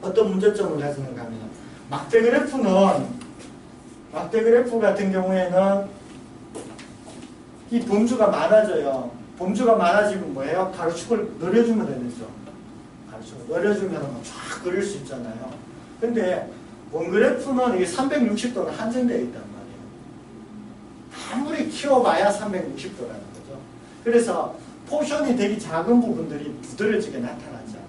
어떤 문제점을 가지는가 하면 막대 그래프 같은 경우에는 이 범주가 많아져요. 범주가 많아지면 뭐예요? 가로축을 늘려주면 되겠죠. 가로축을 늘려주면 쫙 그릴 수 있잖아요. 근데 원그래프는 이게 360도는 한정되어 있단 말이에요. 아무리 키워봐야 360도라는 거죠. 그래서 포션이 되게 작은 부분들이 두드러지게 나타나지 않아요.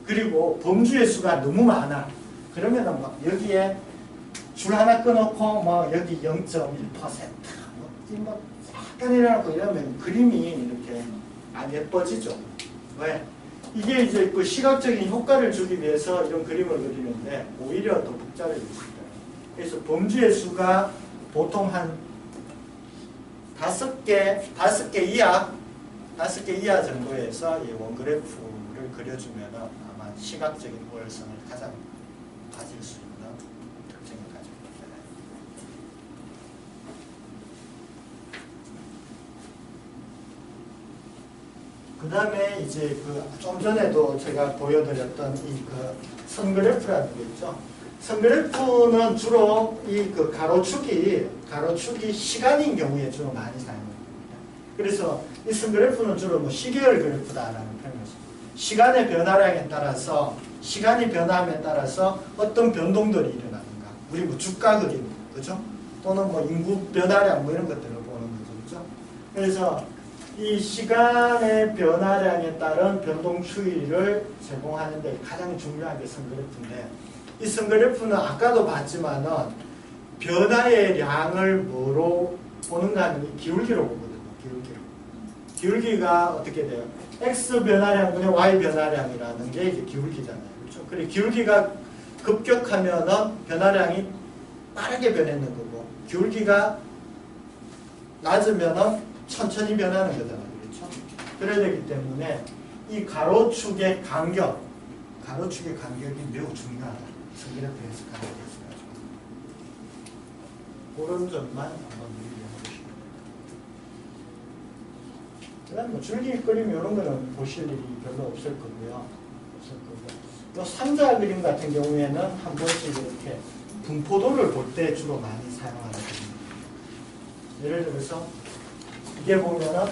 그리고 범주의 수가 너무 많아. 그러면은 뭐 여기에 줄 하나 끊어놓고 뭐 여기 0.1% 뭐 약간 이래놓고 이러면 그림이 이렇게 안 예뻐지죠. 왜? 이게 이제 그 시각적인 효과를 주기 위해서 이런 그림을 그리는데 오히려 더 복잡해질 수 있다. 그래서 범주의 수가 보통 한 5개 이하 정도에서 이 원그래프를 그려주면 아마 시각적인 호혈성을 가장 가질 수 있는 특징을 가지고 있잖아요. 그 다음에 이제 그 좀 전에도 제가 보여드렸던 이 그 선그래프라는 게 있죠. 선그래프는 주로 이 그 가로축이 시간인 경우에 주로 많이 사용합니다. 그래서 이 선그래프는 주로 뭐 시계열 그래프다라는 표현을 씁니다. 시간의 변화량에 따라서 시간이 변화함에 따라서 어떤 변동들이 일어나는가. 우리 뭐 주가 그림, 그죠? 또는 뭐 인구 변화량 뭐 이런 것들을 보는 거죠, 그죠? 그래서 이 시간의 변화량에 따른 변동 추이를 제공하는 데 가장 중요한 게 선그래프인데 이 선그래프는 아까도 봤지만은 변화의 양을 뭐로 보는가 하면 이 기울기로 보거든요. 기울기가 어떻게 돼요? X 변화량분의 Y 변화량이라는 게 이제 기울기잖아요. 그렇죠? 그리고 기울기가 급격하면은 변화량이 빠르게 변하는 거고 기울기가 낮으면은 천천히 변하는 거잖아요. 그렇죠? 그래야 되기 때문에 이 가로축의 간격이 매우 중요하다. 선그래프에서 가능했어요. 그런 점만 한번 유의해 보시면. 그 다음 뭐 줄기 그림 이런 거는 보실 일이 별로 없을 거고요. 이 상자 그림 같은 경우에는 한 번씩 이렇게 분포도를 볼 때 주로 많이 사용하는 그림입니다. 예를 들어서 이게 보면은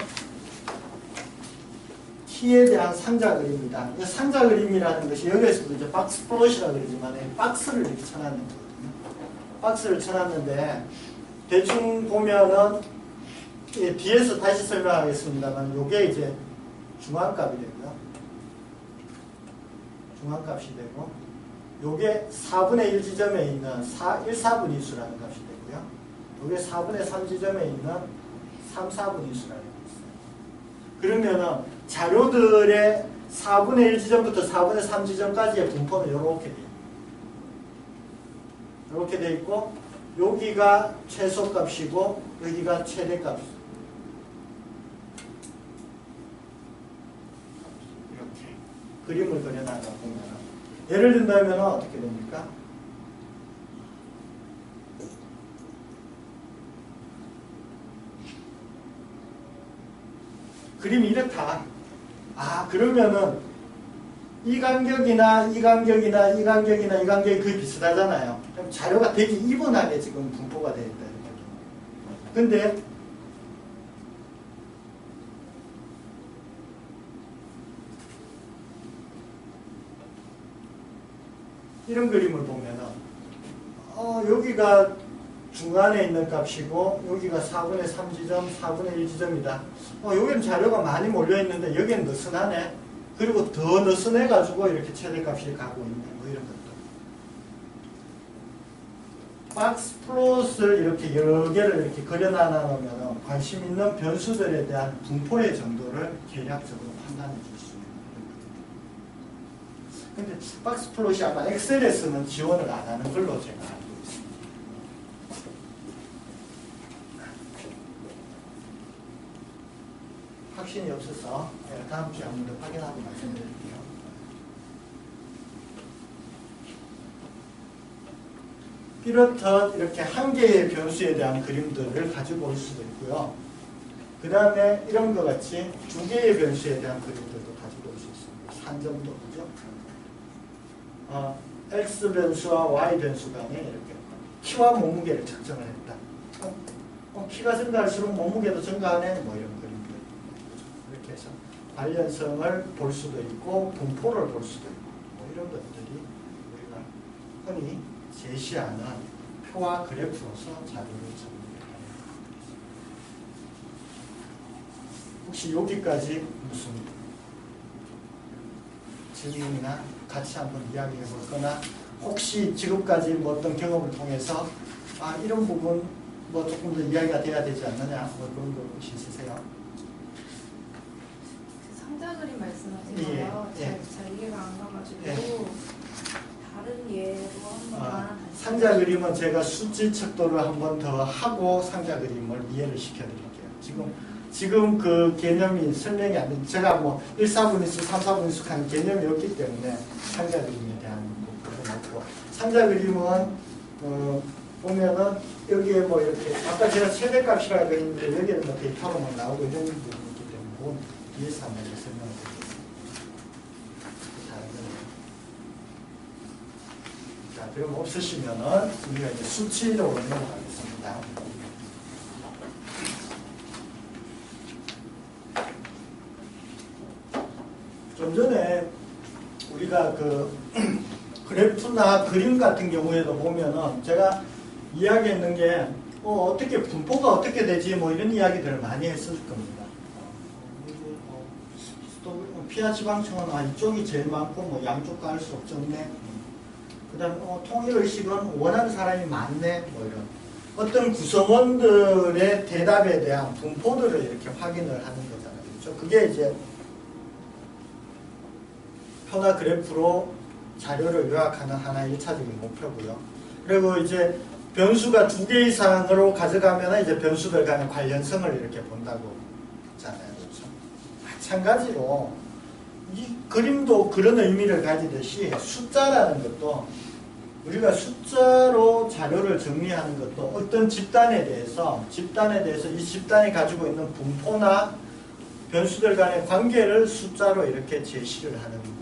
T에 대한 상자 그림이다. 이 상자 그림이라는 것이 여기에서도 이제 박스 플롯이라고 그러지만 박스를 이렇게 쳐놨는 거거든요. 박스를 쳐놨는데 대충 보면은 뒤에서 다시 설명하겠습니다만 이게 이제 중앙값이 되고요. 중앙값이 되고 요게 4분의 1 지점에 있는 1/4분위수라는 값이 되고요. 요게 4분의 3 지점에 있는 3/4분위수라는 게 있어요. 그러면은 자료들의 4분의 1 지점부터 4분의 3 지점까지의 분포는 이렇게 돼요. 이렇게 돼 있고 여기가 최소값이고 여기가 최대값이죠. 이렇게 그림을 그려나가 보면 예를 든다면 어떻게 됩니까? 그림이 이렇다. 아 그러면은 이 간격이나 이 간격이나 이 간격이나 이 간격이 거의 비슷하잖아요. 그럼 자료가 되게 이분하게 지금 분포가 되어 있다. 근데 이런 그림을 보면은 여기가 중간에 있는 값이고 여기가 4분의 3지점, 4분의 1지점이다. 여기는 자료가 많이 몰려있는데 여기는 느슨하네. 그리고 더 느슨해가지고 이렇게 최대값이 가고 있네. 뭐 이런 것도. 박스 플롯을 이렇게 여러 개를 이렇게 그려놔 놓으면 관심 있는 변수들에 대한 분포의 정도를 계략적으로 판단해 줄 수 있는 거거든요. 근데 박스 플롯이 아마 엑셀에서는 지원을 안 하는 걸로 제가 알고 있습니다. 확신이 없어서 다음 주에 한 번 더 확인하고 말씀드릴게요. 이렇듯 이렇게 한 개의 변수에 대한 그림들을 가지고 올 수도 있고요. 그 다음에 이런 것 같이 두 개의 변수에 대한 그림들도 가지고 올 수 있습니다. 산점도 그죠? X 변수와 Y 변수 간에 이렇게 키와 몸무게를 측정을 했다. 키가 증가할수록 몸무게도 증가하네. 뭐 이런 그림들. 이렇게 해서 관련성을 볼 수도 있고 분포를 볼 수도 있고 뭐 이런 것들이 우리가 흔히 제시하는 표와 그래프로서 자료를 정리합니다. 혹시 여기까지 무슨 질문이나 같이 한번 이야기해 볼 거나 혹시 지금까지 뭐 어떤 경험을 통해서 이런 부분 뭐 조금 더 이야기가 돼야 되지 않느냐 뭐 그런 거 혹시 있으세요? 상자 그림 말씀하신 예, 거요? 예. 잘 이해가 안 가가지고 예. 다른 예로 한번 상자 그림은 제가 수치 척도를 한 번 더 하고 상자 그림을 이해를 시켜드릴게요. 지금 그 개념이 설명이 안 돼. 제가 뭐 1, 4분위수, 3, 4분위수 하는 개념이 없기 때문에 상자 그림에 대한 부분은 없고 상자 그림은 보면은 여기에 뭐 이렇게 아까 제가 최대값이라고 했는데 여기에는 뭐 데이터로만 나오고 이런 부분이 있기 때문에 그건 뒤에서 한번 설명을 드리겠습니다. 자, 그럼 없으시면은 우리가 이제 수치로 넘어가겠습니다. 좀 전에 우리가 그 그래프나 그림 같은 경우에도 보면은 제가 이야기했는 게 어떻게 분포가 어떻게 되지 뭐 이런 이야기들을 많이 했을 겁니다. 또 피하 지방층은 이쪽이 제일 많고 뭐 양쪽 갈 수 없었네. 그다음 통일의식은 원하는 사람이 많네 뭐 이런 어떤 구성원들의 대답에 대한 분포들을 이렇게 확인을 하는 거잖아요. 그렇죠? 그게 이제 표나 그래프로 자료를 요약하는 하나의 1차적인 목표고요. 그리고 이제 변수가 2개 이상으로 가져가면 이제 변수들 간의 관련성을 이렇게 본다고 했잖아요. 그렇죠? 마찬가지로 이 그림도 그런 의미를 가지듯이 숫자라는 것도 우리가 숫자로 자료를 정리하는 것도 어떤 집단에 대해서 이 집단이 가지고 있는 분포나 변수들 간의 관계를 숫자로 이렇게 제시를 하는 겁니다.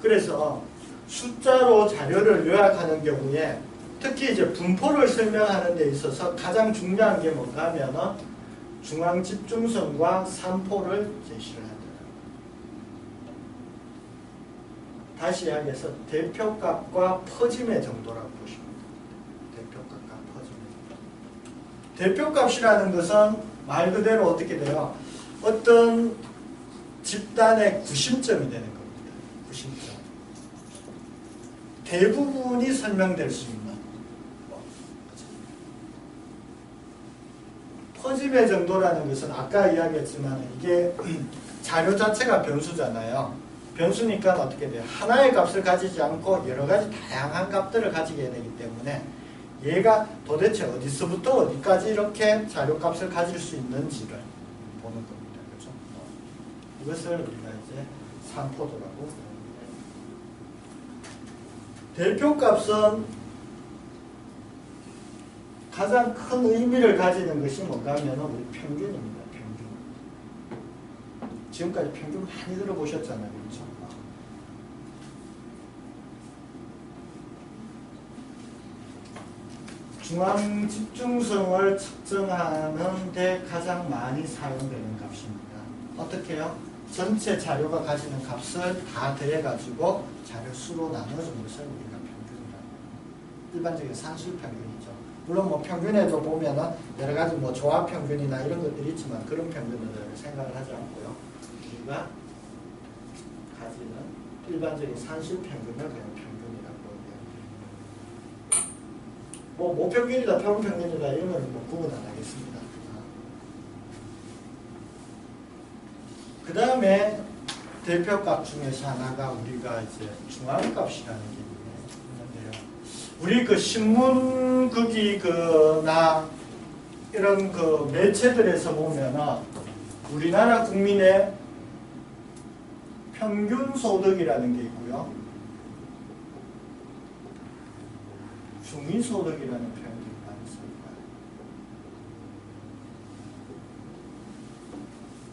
그래서 숫자로 자료를 요약하는 경우에 특히 이제 분포를 설명하는 데 있어서 가장 중요한 게 뭔가 하면은 중앙집중선과 산포를 제시를 한다. 다시 이야기해서 대표값과 퍼짐의 정도라고 보시면 됩니다. 대표값과 퍼짐의 정도. 대표값이라는 것은 말 그대로 어떻게 돼요? 어떤 집단의 구심점이 되는 겁니다. 구심점. 대부분이 설명될 수 있는 퍼짐의 정도라는 것은 아까 이야기했지만 이게 자료 자체가 변수잖아요. 변수니까 어떻게 돼요? 하나의 값을 가지지 않고 여러 가지 다양한 값들을 가지게 되기 때문에 얘가 도대체 어디서부터 어디까지 이렇게 자료 값을 가질 수 있는지를 보는 겁니다. 그렇죠? 이것을 우리가 이제 산포도라고. 대표값은 가장 큰 의미를 가지는 것이 뭔가 하면 우리 평균입니다. 평균. 지금까지 평균 많이 들어보셨잖아요. 그렇죠? 중앙 집중성을 측정하는 데 가장 많이 사용되는 값입니다. 어떻게 해요? 전체 자료가 가지는 값을 다 더해가지고 자료 수로 나눠주는 것을 우리가 평균이라고 해요. 일반적인 산술 평균이죠. 물론 뭐 평균에도 보면은 여러 가지 뭐 조합 평균이나 이런 것들이 있지만 그런 평균을 생각을 하지 않고요. 우리가 가지는 일반적인 산술 평균을 그냥 평균이라고 해요. 뭐 모평균이다, 평균이다 이런 거는 뭐 구분 안 하겠습니다. 그 다음에 대표값 중에서 하나가 우리가 이제 중앙값이라는 게 있는데요. 우리 그 신문국이나 이런 그 매체들에서 보면은 우리나라 국민의 평균 소득이라는 게 있고요. 중위소득이라는 표현이 많이 씁니다.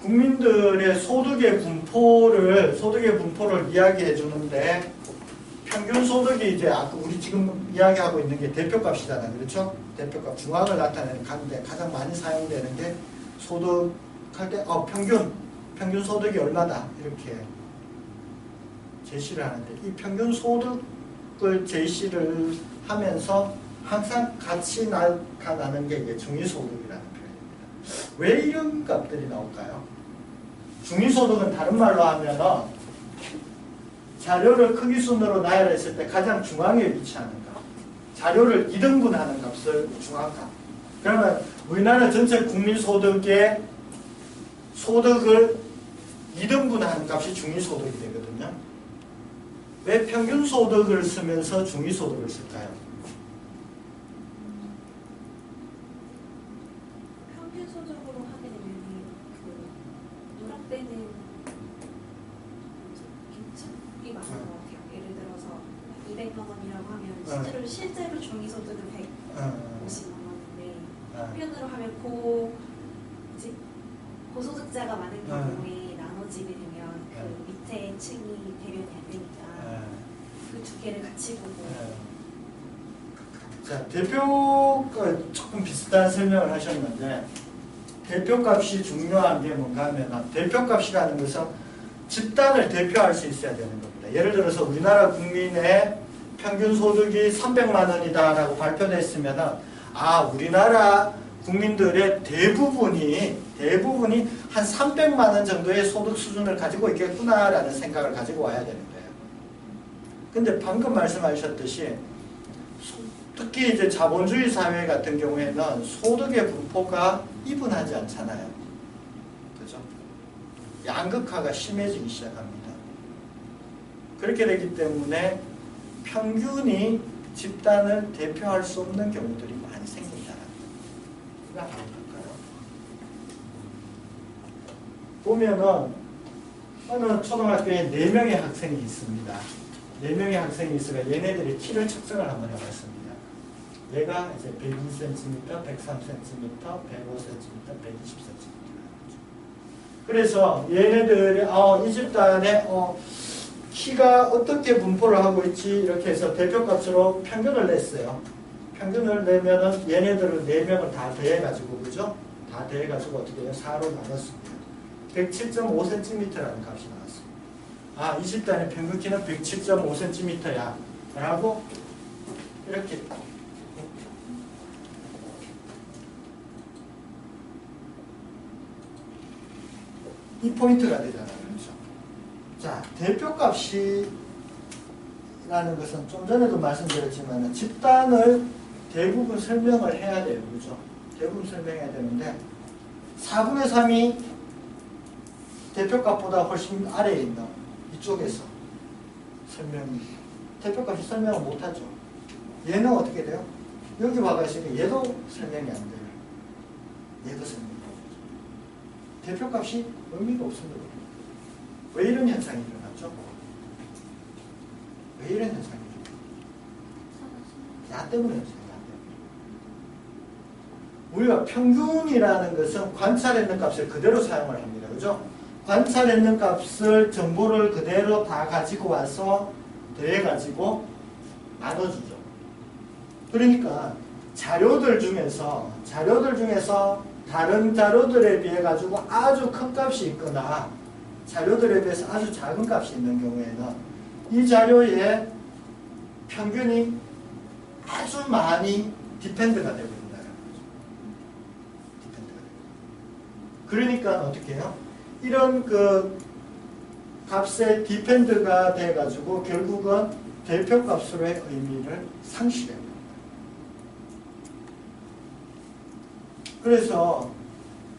국민들의 소득의 분포를 이야기해 주는데 평균 소득이 이제 아까 우리 지금 이야기하고 있는 게 대표값이잖아요. 그렇죠? 대표값 중앙을 나타내는 건데 가장 많이 사용되는 게 소득할 때 평균 소득이 얼마다 이렇게 제시를 하는데 이 평균 소득을 제시를 하면서 항상 같이 나타나는 게 이게 중위소득이라는 표현입니다. 왜 이런 값들이 나올까요? 중위소득은 다른 말로 하면은 자료를 크기 순으로 나열했을 때 가장 중앙에 위치하는 값. 자료를 2등분하는 값을 중앙값. 그러면 우리나라 전체 국민 소득의 소득을 2등분하는 값이 중위소득이 되거든요. 왜 평균 소득을 쓰면서 중위 소득을 쓸까요? 평균 소득으로 하게 되면 그 누락되는 긴축이 많은 것 같아요. 예를 들어서 200만 원이라고 하면 실제로 중위 소득은 150만 원인데 평균으로 하면 고소득자가 많은 경우에 나눠지게 되면 그 밑에 층이 대변이 안 되니까 그 두 개를 같이 보고. 자, 대표가 조금 비슷한 설명을 하셨는데 대표값이 중요한 게 뭔가 하면 대표값이라는 것은 집단을 대표할 수 있어야 되는 겁니다. 예를 들어서 우리나라 국민의 평균 소득이 300만 원이다 라고 발표됐으면 우리나라 국민들의 대부분이 한 300만 원 정도의 소득 수준을 가지고 있겠구나 라는 생각을 가지고 와야 되는 거예요. 근데 방금 말씀하셨듯이 특히 이제 자본주의 사회 같은 경우에는 소득의 분포가 이분하지 않잖아요. 그죠? 양극화가 심해지기 시작합니다. 그렇게 되기 때문에 평균이 집단을 대표할 수 없는 경우들이 많이 생긴다. 이거 한번 볼까요? 보면은 어느 초등학교에 4명의 학생이 있습니다. 4명의 학생이 있으니까 얘네들의 키를 측정을 한번 해봤습니다. 얘가 이제 102cm, 103cm, 105cm, 120cm. 그래서 얘네들이 이 집단의 키가 어떻게 분포를 하고 있지 이렇게 해서 대표값으로 평균을 냈어요. 평균을 내면은 얘네들을 4명을 다 더해가지고 그죠? 다 더해가지고 어떻게 해요? 4로 나눴습니다. 107.5cm라는 값이 나왔습니다. 이 집단의 평균 키는 107.5cm야 라고 이렇게 이 포인트가 되잖아요. 그렇죠? 자, 대표값이라는 것은 좀 전에도 말씀드렸지만 집단을 대부분 설명을 해야 돼요. 그렇죠? 대부분 설명해야 되는데 4분의 3이 대표값보다 훨씬 아래에 있는 이쪽에서 대표값이 설명을 못하죠. 얘는 어떻게 돼요? 여기 와가 있으니까 얘도 설명이 안 돼요. 얘도 설명이 안 돼요. 대표값이 의미가 없습니다. 왜 이런 현상이 일어났죠? 왜 이런 현상이 일어났죠? 야 때문에 현상이 안 돼요. 우리가 평균이라는 것은 관찰했는 값을 그대로 사용을 합니다. 그죠? 관찰했는 값을 정보를 그대로 다 가지고 와서 더해가지고 나눠주죠. 그러니까 자료들 중에서 다른 자료들에 비해 가지고 아주 큰 값이 있거나 자료들에 비해서 아주 작은 값이 있는 경우에는 이 자료의 평균이 아주 많이 디펜드가 되고 있다는 거죠. 디펜드가 되고. 그러니까 어떻게 해요? 이런 그 값의 디펜드가 돼가지고 결국은 대표값으로의 의미를 상실해요. 그래서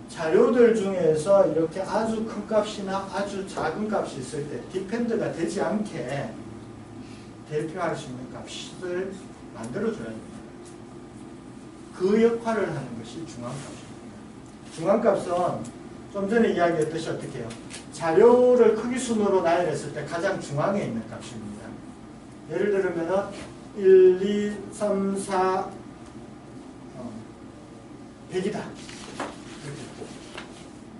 자료들 중에서 이렇게 아주 큰 값이나 아주 작은 값이 있을 때 디펜드가 되지 않게 대표할 수 있는 값을 만들어줘야 됩니다. 그 역할을 하는 것이 중앙값입니다. 중앙값은 좀 전에 이야기했듯이 어떻게 해요? 자료를 크기 순으로 나열했을 때 가장 중앙에 있는 값입니다. 예를 들면 1, 2, 3, 4, 100이다.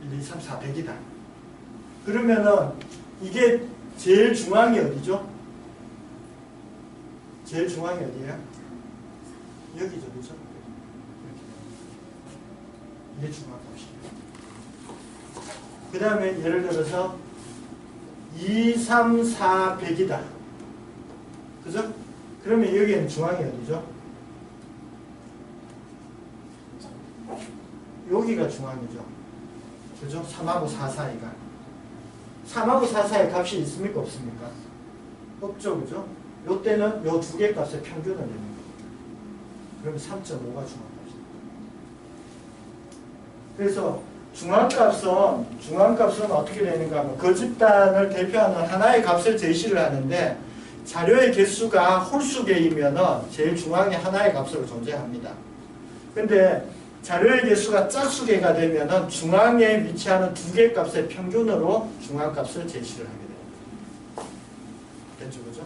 1, 2, 3, 4, 100이다. 그러면은 이게 제일 중앙이 어디죠? 제일 중앙이 어디예요? 여기죠, 그렇죠? 이게 중앙값이에요. 그 다음에 예를 들어서 2, 3, 4, 100이다. 그죠? 그러면 여기에는 중앙이 어디죠? 여기가 중앙이죠. 그죠? 3하고 4 사이가. 3하고 4 사이 값이 있습니까? 없습니까? 없죠. 그죠? 요때는 요 두 개 값의 평균을 내는 겁니다. 그럼 3.5가 중앙값입니다. 그래서 중앙값은 어떻게 되는가 하면 그 집단을 대표하는 하나의 값을 제시를 하는데 자료의 개수가 홀수개이면 제일 중앙에 하나의 값으로 존재합니다. 근데 자료의 개수가 짝수개가 되면 중앙에 위치하는 두 개 값의 평균으로 중앙값을 제시를 하게 됩니다. 됐죠? 그죠?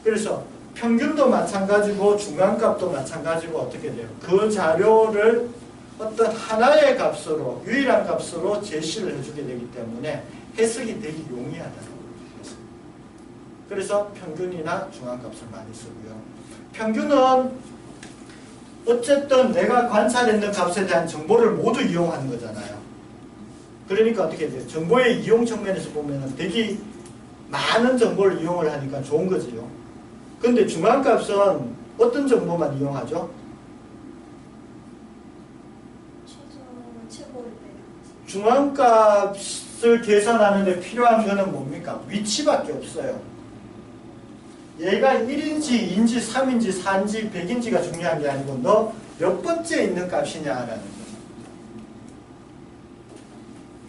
그래서 평균도 마찬가지고 중앙값도 마찬가지고 어떻게 돼요? 그 자료를 어떤 하나의 값으로, 유일한 값으로 제시를 해주게 되기 때문에 해석이 되게 용이하다는 거죠. 그래서 평균이나 중앙값을 많이 쓰고요. 평균은 어쨌든 내가 관찰했는 값에 대한 정보를 모두 이용하는 거잖아요. 그러니까 어떻게 돼요? 정보의 이용 측면에서 보면 되게 많은 정보를 이용을 하니까 좋은 거지요. 근데 중앙값은 어떤 정보만 이용하죠? 최고를 중앙값을 계산하는데 필요한 거는 뭡니까? 위치밖에 없어요. 얘가 1인지, 2인지, 3인지, 4인지, 100인지가 중요한 게 아니고 너 몇 번째 있는 값이냐라는 거죠.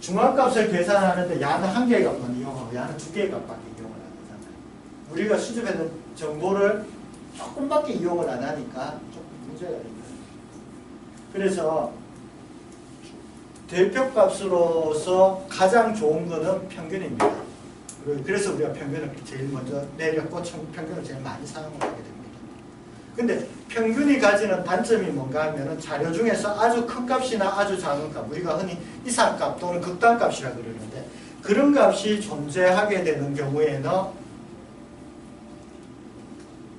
중앙값을 계산하는데 야는 한 개의 값만 이용하고 야는 두 개의 값밖에 이용을 안 하잖아요. 우리가 수집했는 정보를 조금밖에 이용을 안 하니까 조금 문제가 있는 거예요. 그래서 대표값으로서 가장 좋은 거는 평균입니다. 그래서 우리가 평균을 제일 먼저 내렸고 평균을 제일 많이 사용을 하게 됩니다. 근데 평균이 가지는 단점이 뭔가 하면은 자료 중에서 아주 큰 값이나 아주 작은 값, 우리가 흔히 이상값 또는 극단값이라 그러는데 그런 값이 존재하게 되는 경우에는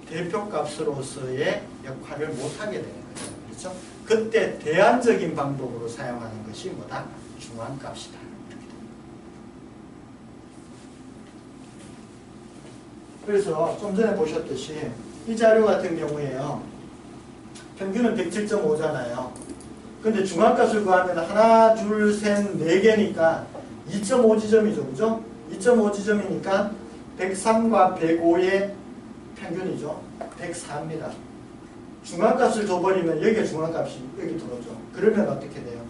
대표값으로서의 역할을 못하게 되는 거죠. 그렇죠? 그때 대안적인 방법으로 사용하는 것이 뭐다? 중앙값이다. 그래서 좀 전에 보셨듯이 이 자료 같은 경우에요. 평균은 107.5잖아요. 근데 중앙값을 구하면 하나, 둘, 셋, 네 개니까 2.5 지점이죠. 그죠? 2.5 지점이니까 103과 105의 평균이죠. 104입니다. 중앙값을 줘버리면 여기가 중앙값이 여기 들어오죠. 그러면 어떻게 돼요?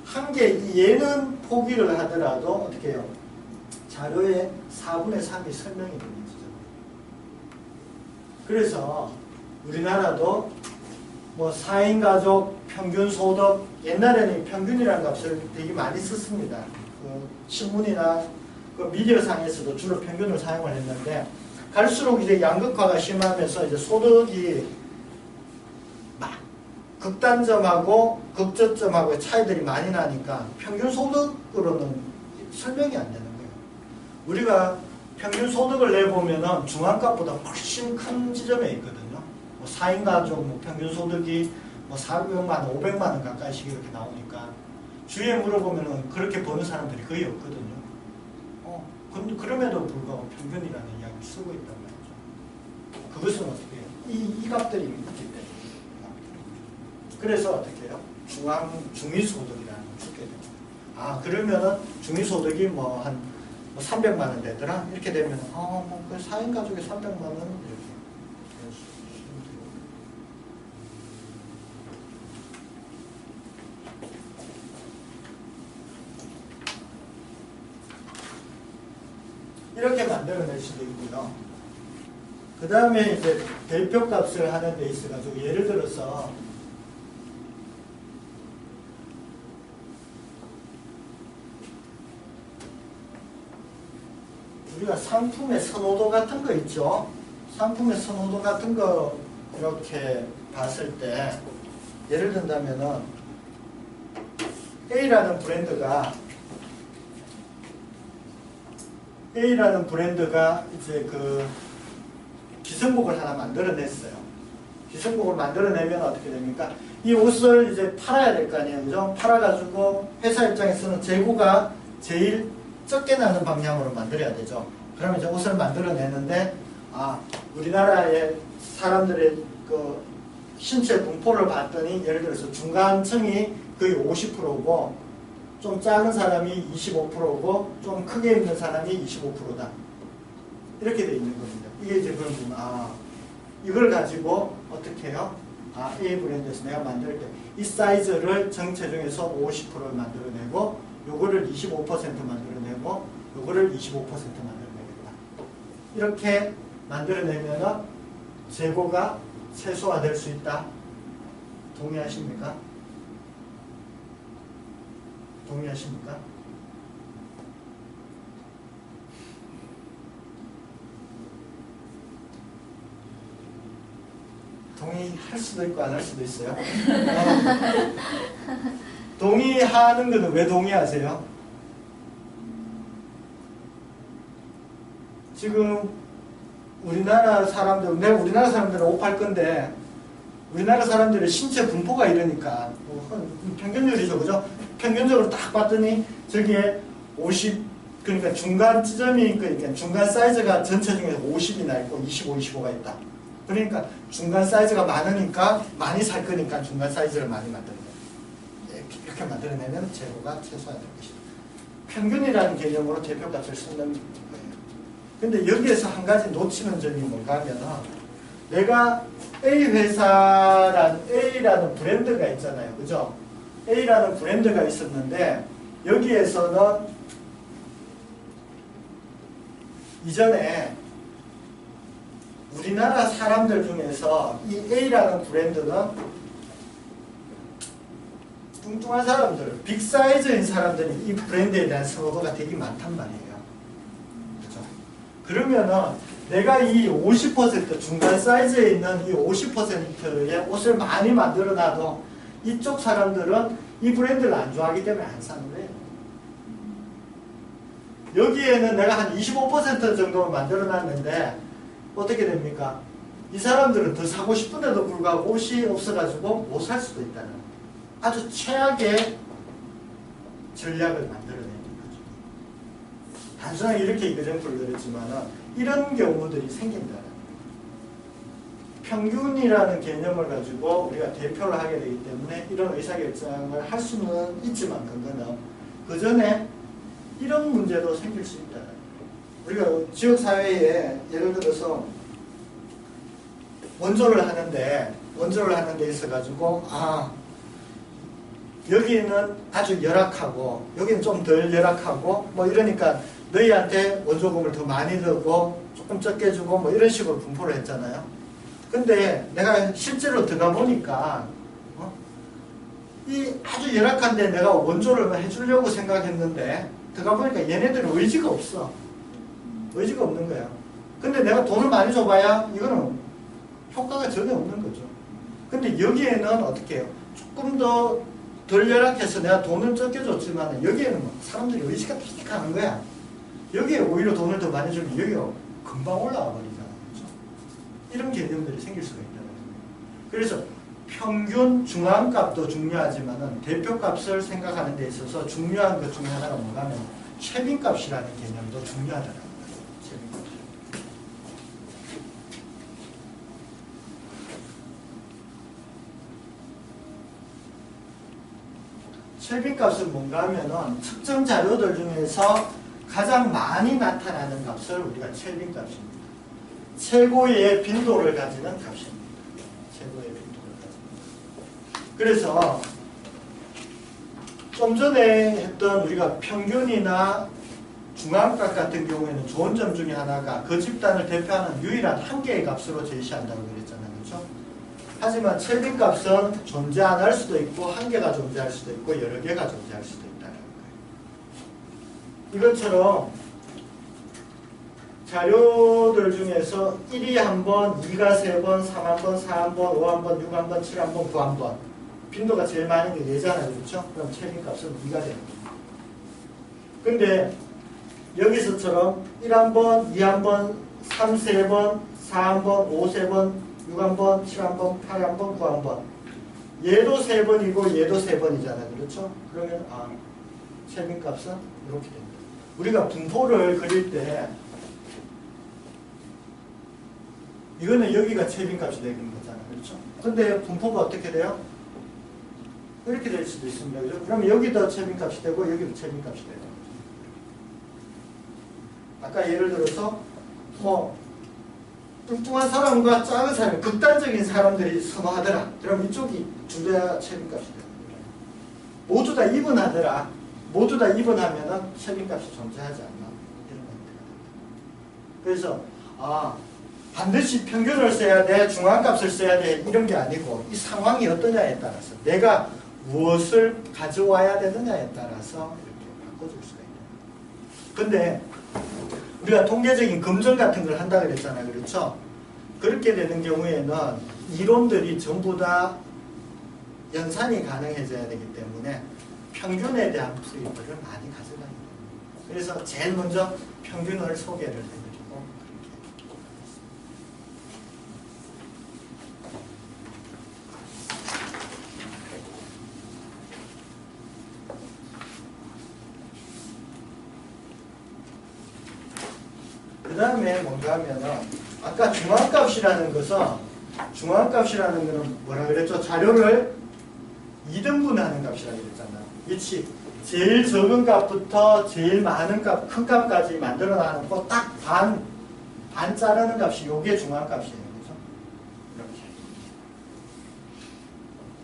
한 개, 얘는 포기를 하더라도 어떻게 해요? 자료의 4분의 3이 설명이 됩니다. 그래서 우리나라도 뭐 4인 가족 평균 소득 옛날에는 평균이라는 값을 되게 많이 썼습니다. 그 신문이나 그 미디어상에서도 주로 평균을 사용을 했는데 갈수록 이제 양극화가 심하면서 이제 소득이 막 극단점하고 극저점하고 차이들이 많이 나니까 평균 소득으로는 설명이 안 되는 거예요. 우리가 평균 소득을 내보면은 중앙값보다 훨씬 큰 지점에 있거든요. 뭐 4인 가족 뭐 평균 소득이 뭐 400만 원, 500만 원 가까이씩 이렇게 나오니까 주위에 물어보면은 그렇게 버는 사람들이 거의 없거든요. 근데 그럼에도 불구하고 평균이라는 이야기를 쓰고 있단 말이죠. 그것은 어떻게 해요? 이 값들이 있기 때문에. 그래서 어떻게 해요? 중위소득이라는 걸 주게 됩니다. 그러면은 중위소득이 뭐 한 300만 원 되더라? 이렇게 되면, 그 4인 가족에 300만 원 이렇게. 이렇게 만들어낼 수도 있고요. 그 다음에 이제 대표값을 하는 데 있어가지고 예를 들어서 우리가 상품의 선호도 같은 거 있죠. 상품의 선호도 같은 거 이렇게 봤을 때 예를 든다면은 A라는 브랜드가 이제 그 기성복을 하나 만들어냈어요. 기성복을 만들어내면 어떻게 됩니까? 이 옷을 이제 팔아야 될 거 아니에요. 그죠? 팔아가지고 회사 입장에서는 재고가 제일 적게 나는 방향으로 만들어야 되죠. 그러면 이제 옷을 만들어내는데, 우리나라의 사람들의 그 신체 분포를 봤더니 예를 들어서 중간층이 거의 50%고 좀 작은 사람이 25%고 좀 크게 입는 사람이 25%다. 이렇게 돼 있는 겁니다. 이게 이제 그러면 이걸 가지고 어떻게 해요? A 브랜드에서 내가 만들 때 이 사이즈를 정체 중에서 50%를 만들어내고 요거를 25% 만들어내고 요거를 25% 만들어내겠다. 이렇게 만들어내면 재고가 최소화될 수 있다. 동의하십니까? 동의하십니까? 동의할 수도 있고 안 할 수도 있어요. 동의하는 거는 왜 동의하세요? 지금 우리나라 사람들은 옷 팔 건데 우리나라 사람들의 신체 분포가 이러니까 평균율이죠, 그죠? 평균적으로 딱 봤더니 저기에 50, 그러니까 중간 지점이 그러니까 중간 사이즈가 전체 중에서 50이나 있고 25, 25가 있다. 그러니까 중간 사이즈가 많으니까 많이 살 거니까 중간 사이즈를 많이 만드는 거예요. 이렇게 만들어내면 재고가 최소화될 것이다. 평균이라는 개념으로 대표값을 쓰는 거예요. 근데 여기에서 한 가지 놓치는 점이 뭔가 하면 내가 A라는 브랜드가 있잖아요. 그죠? A라는 브랜드가 있었는데 여기에서는 이전에 우리나라 사람들 중에서 이 A라는 브랜드는 뚱뚱한 사람들, 빅사이즈인 사람들이 이 브랜드에 대한 선호도가 되게 많단 말이에요. 그죠? 그러면은 내가 이 50% 중간 사이즈에 있는 이 50%의 옷을 많이 만들어 놔도 이쪽 사람들은 이 브랜드를 안 좋아하기 때문에 안 사는 거예요. 여기에는 내가 한 25% 정도 만들어 놨는데 어떻게 됩니까? 이 사람들은 더 사고 싶은데도 불구하고 옷이 없어가지고 못 살 수도 있다는 아주 최악의 전략을 만들어내는 거죠. 단순하게 이렇게 이그램플을 드렸지만은 이런 경우들이 생긴다는 거예요. 평균이라는 개념을 가지고 우리가 대표를 하게 되기 때문에 이런 의사결정을 할 수는 있지만 그 전에 이런 문제도 생길 수 있다는 거예요. 우리가 지역사회에 예를 들어서 원조를 하는데 있어가지고 여기는 아주 열악하고 여기는 좀 덜 열악하고 뭐 이러니까 너희한테 원조금을 더 많이 넣고 조금 적게 주고 뭐 이런 식으로 분포를 했잖아요. 근데 내가 실제로 들어가 보니까 이 아주 열악한데 내가 원조를 해주려고 생각했는데 들어가 보니까 얘네들은 의지가 없어. 의지가 없는 거야. 근데 내가 돈을 많이 줘봐야 이거는 효과가 전혀 없는 거죠. 근데 여기에는 어떻게 해요? 조금 더 덜 열악해서 내가 돈을 적게 줬지만 여기에는 뭐 사람들이 의지가 픽 하는 거야. 여기에 오히려 돈을 더 많이 주면 여기가 금방 올라와 버리잖아요. 그렇죠? 이런 개념들이 생길 수가 있다는 거예요. 그래서 평균 중앙값도 중요하지만은 대표값을 생각하는 데 있어서 중요한 것 중에 하나가 뭐가 하면 최빈값이라는 개념도 중요하다는 거예요. 최빈값. 최빈값은 뭔가 하면은 특정 자료들 중에서 가장 많이 나타나는 값을 우리가 최빈값입니다. 최고의 빈도를 가지는 값입니다. 최고의 빈도를 가지는. 그래서 좀 전에 했던 우리가 평균이나 중앙값 같은 경우에는 좋은 점 중에 하나가 그 집단을 대표하는 유일한 한 개의 값으로 제시한다고 그랬잖아요. 그렇죠? 하지만 최빈값은 존재 안 할 수도 있고 한 개가 존재할 수도 있고 여러 개가 존재할 수도 있다는 거예요. 이것처럼 자료들 중에서 1이 한 번, 2가 3번, 3 한 번, 4 한 번, 5 한 번, 6 한 번, 7 한 번, 9 한 번 빈도가 제일 많은 게 얘잖아요. 그렇죠? 그럼 최빈값은 2가 되는 거예요. 근데 여기서처럼 1 한 번, 2 한 번, 3 3번, 4 한 번, 5 3번, 6 한 번, 7 한 번, 8 한 번, 9 한 번 얘도 3번이고 얘도 3번이잖아요. 그렇죠? 그러면 최빈값은 이렇게 됩니다. 우리가 분포를 그릴 때 이거는 여기가 최빈값이 되는 거잖아요. 그렇죠? 근데 분포가 어떻게 돼요? 이렇게 될 수도 있습니다. 그죠? 그럼 여기도 최빈값이 되고 여기도 최빈값이 되는 거죠. 아까 예를 들어서 뚱뚱한 사람과 작은 사람, 극단적인 사람들이 선호하더라. 그럼 이쪽이 둘 다 최빈값이 되는 거예요. 모두 다 이분하더라. 모두 다 이분하면은 최빈값이 존재하지 않나 이런 겁니다. 그래서 반드시 평균을 써야 돼, 중앙값을 써야 돼 이런 게 아니고 이 상황이 어떠냐에 따라서 내가 무엇을 가져와야 되느냐에 따라서 이렇게 바꿔줄 수가 있는 거예요. 근데 우리가 통계적인 검증 같은 걸 한다 그랬잖아요. 그렇죠? 그렇게 되는 경우에는 이론들이 전부 다 연산이 가능해져야 되기 때문에 평균에 대한 수입들을 많이 가져가야 돼요. 그래서 제일 먼저 평균을 소개를 해드리고 그 다음에 뭔가 하면은 아까 중앙값이라는 거는 뭐라 그랬죠? 자료를 2등분하는 값이라고 그랬잖아요. 그렇지? 제일 적은 값부터 제일 많은 값, 큰 값까지 만들어 놔놓고 딱 반 자르는 값이 요게 중앙값이에요. 그죠? 이렇게.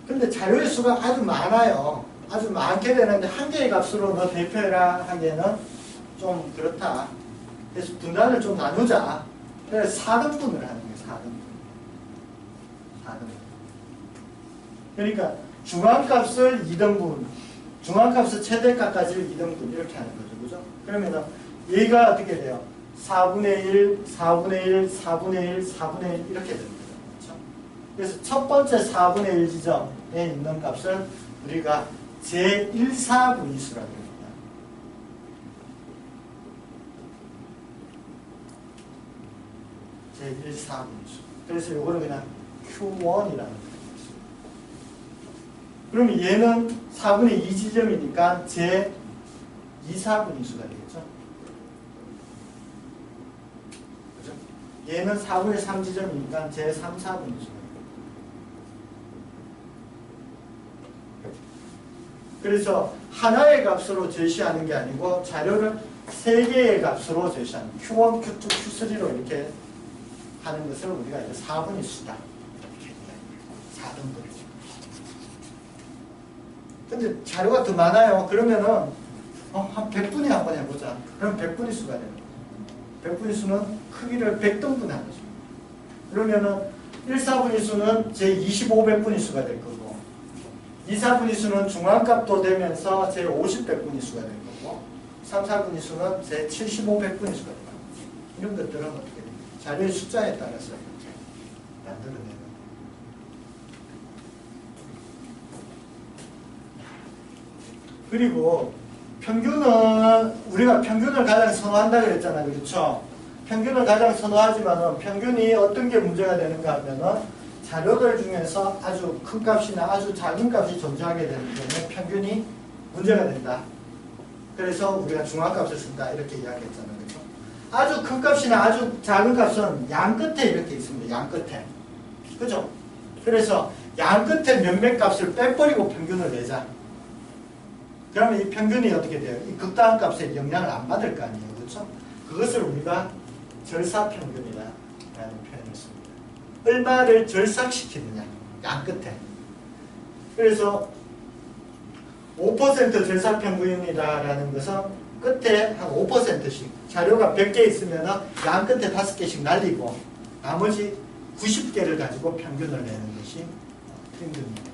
근데 자료의 수가 아주 많아요. 아주 많게 되는데 한 개의 값으로 너 대표해라 하기에는 좀 그렇다. 그래서 분단을 좀 나누자. 그래서 4등분을 하는 거예요. 4등분. 그러니까 중앙값을 2등분, 중앙값을 최대값까지 2등분 이렇게 하는 거죠. 그죠? 그러면 얘가 어떻게 돼요? 4분의 1, 4분의 1, 4분의 1, 4분의 1 이렇게 됩니다. 그렇죠? 그래서 첫 번째 4분의 1 지점에 있는 값을 우리가 제1사분위수라고 합니다. 제1사분위수. 그래서 이거를 그냥 Q1이라는 거예요. 그러면 얘는 4분의 2 지점이니까 제2사분위수가 되겠죠. 그죠? 얘는 4분의 3 지점이니까 제3사분위수가 되겠죠. 그래서 하나의 값으로 제시하는 게 아니고 자료를 3개의 값으로 제시하는 Q1, Q2, Q3로 이렇게 하는 것을 우리가 이제 4분위수다. 이렇게 4등분이죠. 근데 자료가 더 많아요. 그러면은 한 100분위 한번 해보자. 그럼 100분위수가 되는 거죠. 100분위수는 크기를 100등분하는 거죠. 그러면은 1사분위수는 제25백분위수가 될 거고 2사분위수는 중앙값도 되면서 제50백분위수가 될 거고 3사분위수는 제75백분위수가 될 거고 이런 것들은 어떻게 됩니까? 자료의 숫자에 따라서 이렇게 만들어내는 거예요. 그리고 평균은 우리가 평균을 가장 선호한다 그랬잖아요. 그렇죠? 평균을 가장 선호하지만은 평균이 어떤 게 문제가 되는가 하면은 자료들 중에서 아주 큰 값이나 아주 작은 값이 존재하게 되기 때문에 평균이 문제가 된다. 그래서 우리가 중앙값을 쓴다 이렇게 이야기했잖아요. 그렇죠? 아주 큰 값이나 아주 작은 값은 양 끝에 이렇게 있습니다. 양 끝에. 그죠? 그래서 양 끝에 몇몇 값을 빼버리고 평균을 내자. 그러면 이 평균이 어떻게 돼요? 이 극다한 값에 영향을 안 받을 거 아니에요. 그렇죠? 그것을 우리가 절사평균이라는 표현을 씁니다. 얼마를 절삭시키느냐. 양 끝에. 그래서 5% 절삭평균이라는 것은 끝에 한 5%씩 자료가 100개 있으면 양 끝에 5개씩 날리고 나머지 90개를 가지고 평균을 내는 것이 평균입니다.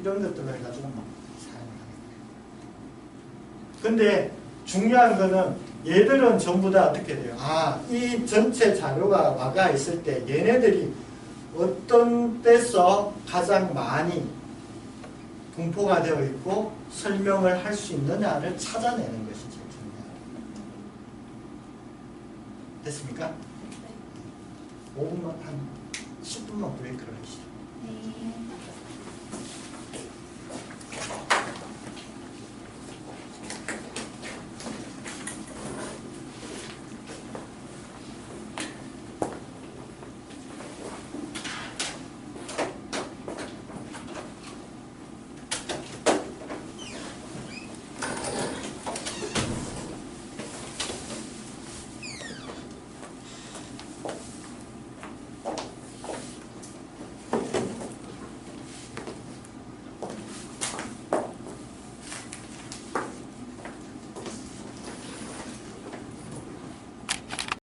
이런 것들로 해가지고 막 사용합니다. 근데 중요한 거는 얘들은 전부 다 어떻게 돼요? 이 전체 자료가 와가 있을 때 얘네들이 어떤 때서 가장 많이 분포가 되어 있고 설명을 할 수 있느냐를 찾아내는 것이 제일 중요해요. 됐습니까? 5분만 한 10분만 브레이크를 하시죠. 네.